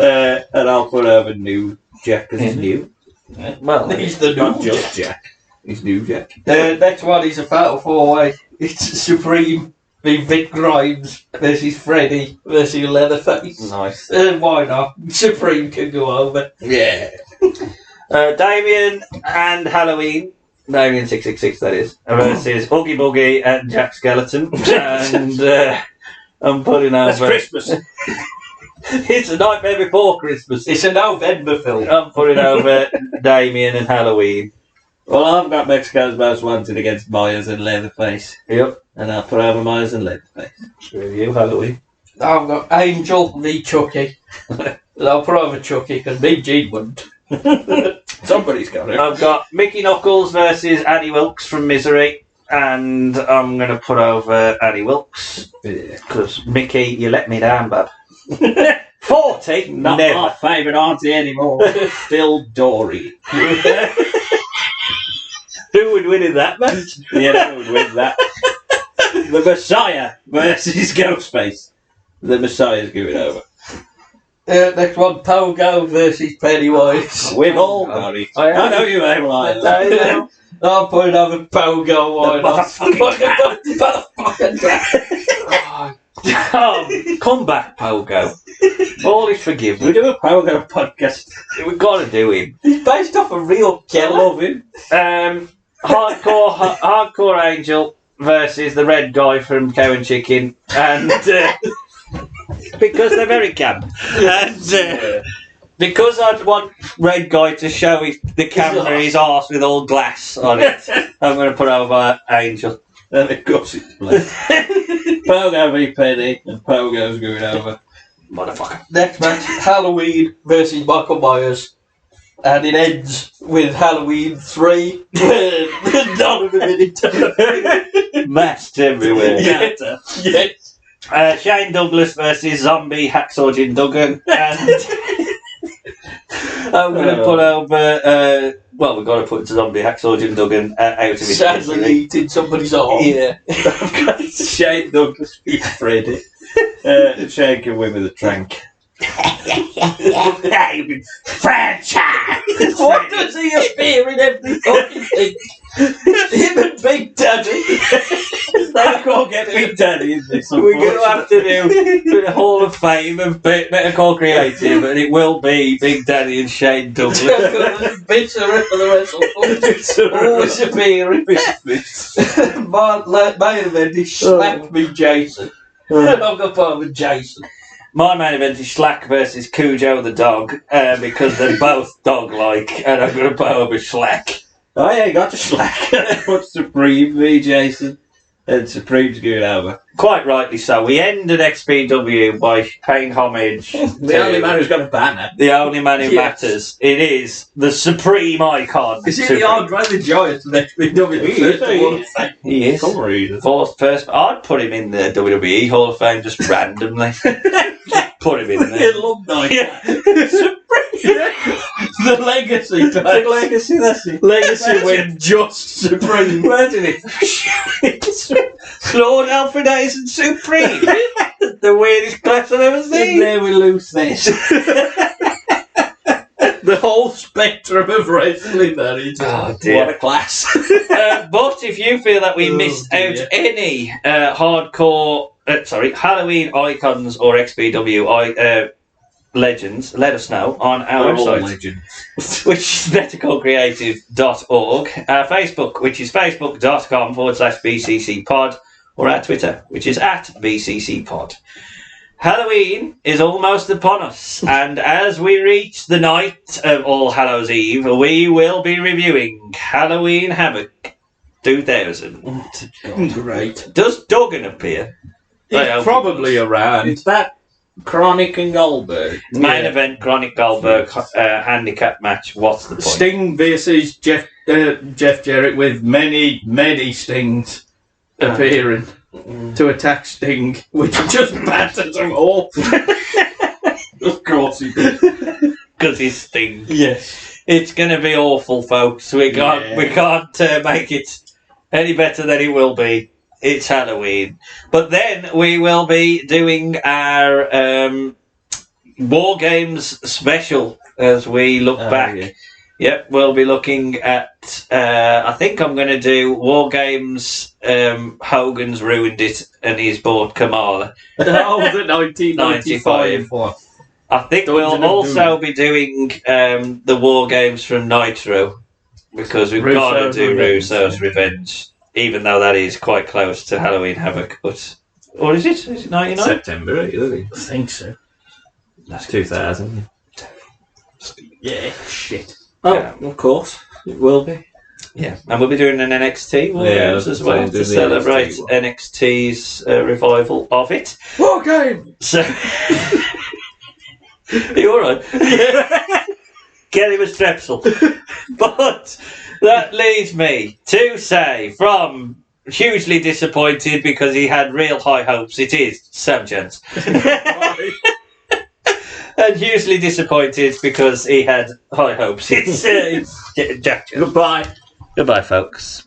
And I'll put over New Jack because he's new. Well, He's the Not new just Jack. He's New Jack. next one is a fatal four-way. It's Supreme v Vic Grimes versus Freddy versus Leatherface. nice. Why not? Supreme can go over. Yeah. Damien and Halloween. Damien 666, that is. Versus Oogie Boogie and Jack Skeleton. And I'm putting That's over. Christmas. It's a Nightmare Before Christmas. It's a November film. I'm putting over Damien and Halloween. Well, I've got Mexico's Most Wanted against Myers and Leatherface. Yep. And I'll put over Myers and Leatherface. Screw you, Halloween. I've got Angel v Chucky. I'll put over Chucky because Big G wouldn't. Somebody's got it. I've got Mickey Knuckles versus Annie Wilkes from Misery. And I'm going to put over Annie Wilkes. Because Mickey, you let me down, bub. 40? Not Never. my favourite auntie anymore. Phil Dory. Who would win in that match? Yeah, who would win that? The Messiah versus Ghostface. The Messiah's going over. Next one, Pogo versus Pennywise. We've all got it. I know you ain't like that. I'll put another Pogo. Why not? Come back, Pogo. All is forgiven. We do a Pogo podcast. We've got to do him. He's based off a real I killer. love him. Hardcore Angel versus the red guy from Cow and Chicken, and because they're very camp, and because I'd want red guy to show the camera his arse with all glass on it, I'm going to put over Angel. And of course it's black. Pogo v Penny, and Pogo's going over. Motherfucker. Next match, Halloween versus Michael Myers. And it ends with Halloween 3. None of them in it. Masks everywhere. Yes. Shane Douglas versus Zombie Hacksaw Jim Duggan, and I'm going to put over. Well, we've got to put Zombie Hacksaw Jim Duggan out of his Sadly misery. eating somebody's arm. Yeah. Shane Douglas v Freddy. Shane can win with a trank. Franchise. What does he appear in every fucking thing? Him and Big Daddy. I can't get Big Daddy in this. We're going to have to do the Hall of Fame of Better Call Creative, and it will be Big Daddy and Shane Douglas. Bits are for the wrestle. Always appearing. My main event is Shlack v Jason. And I've got part with Jason. My main event is SHLAK versus Cujo the dog, because they're both dog-like, and I'm going to put over SHLAK. Oh yeah, got to SHLAK. Put Supreme v Jason. And Supreme's going over. Quite rightly so. We ended XPW by paying homage. The only man who's got a banner. The only man who Yes. matters. It is the Supreme Icon. Is he Supreme. the Andre the Giant of XPW? He is. Some reason. First, I'd put him in the WWE Hall of Fame just randomly. Just put him in there. Alumni. Yeah. The legacy. The legacy, that's it. Legacy when just Supreme. Imagine it. Lord Alfred Aizen Supreme. The weirdest class I've ever And seen. there we lose this. The whole spectrum of wrestling, that is. Oh What dear. a class. But if you feel that we Oh, missed dear. out any Halloween icons or XPW legends, let us know on our website, legends. which is bettercallcreative.org, our Facebook, which is facebook.com/BCCpod, or our Twitter, which is @BCCpod. Halloween is almost upon us, and as we reach the night of All Hallows Eve, we will be reviewing Halloween Havoc 2000. Great. Does Duggan appear? He's probably around. It's that Chronic and Goldberg. Main event, Chronic Goldberg handicap match. What's the point? Sting versus Jeff Jarrett with many Stings appearing to attack Sting, which just batters them all. Of course he did. Because he's Sting. Yes. It's going to be awful, folks. We can't make it any better than it will be. It's Halloween. But then we will be doing our War Games special as we look back. Yeah. Yep, we'll be looking at, I think I'm going to do War Games, Hogan's ruined it and he's bought Kamala. Oh, was it 1995 one? I think we'll also be doing the War Games from Nitro, because we've got to do Russo's Revenge, even though that is quite close to Halloween Havoc. But, or is it? Is it 99? September, really? I think so. That's 2000. Yeah, shit. Oh, Yeah. of course. It will be. Yeah, and we'll be doing an NXT War Yeah, Games as so well we'll do to the celebrate NXT one. NXT's revival of it. War Game! So, are you alright? Get him a strepsil. But that leads me to say, from hugely disappointed because he had real high hopes, it is Sam Jones. And hugely disappointed because he had high hopes, it's Jack Jones. Goodbye. Goodbye, folks.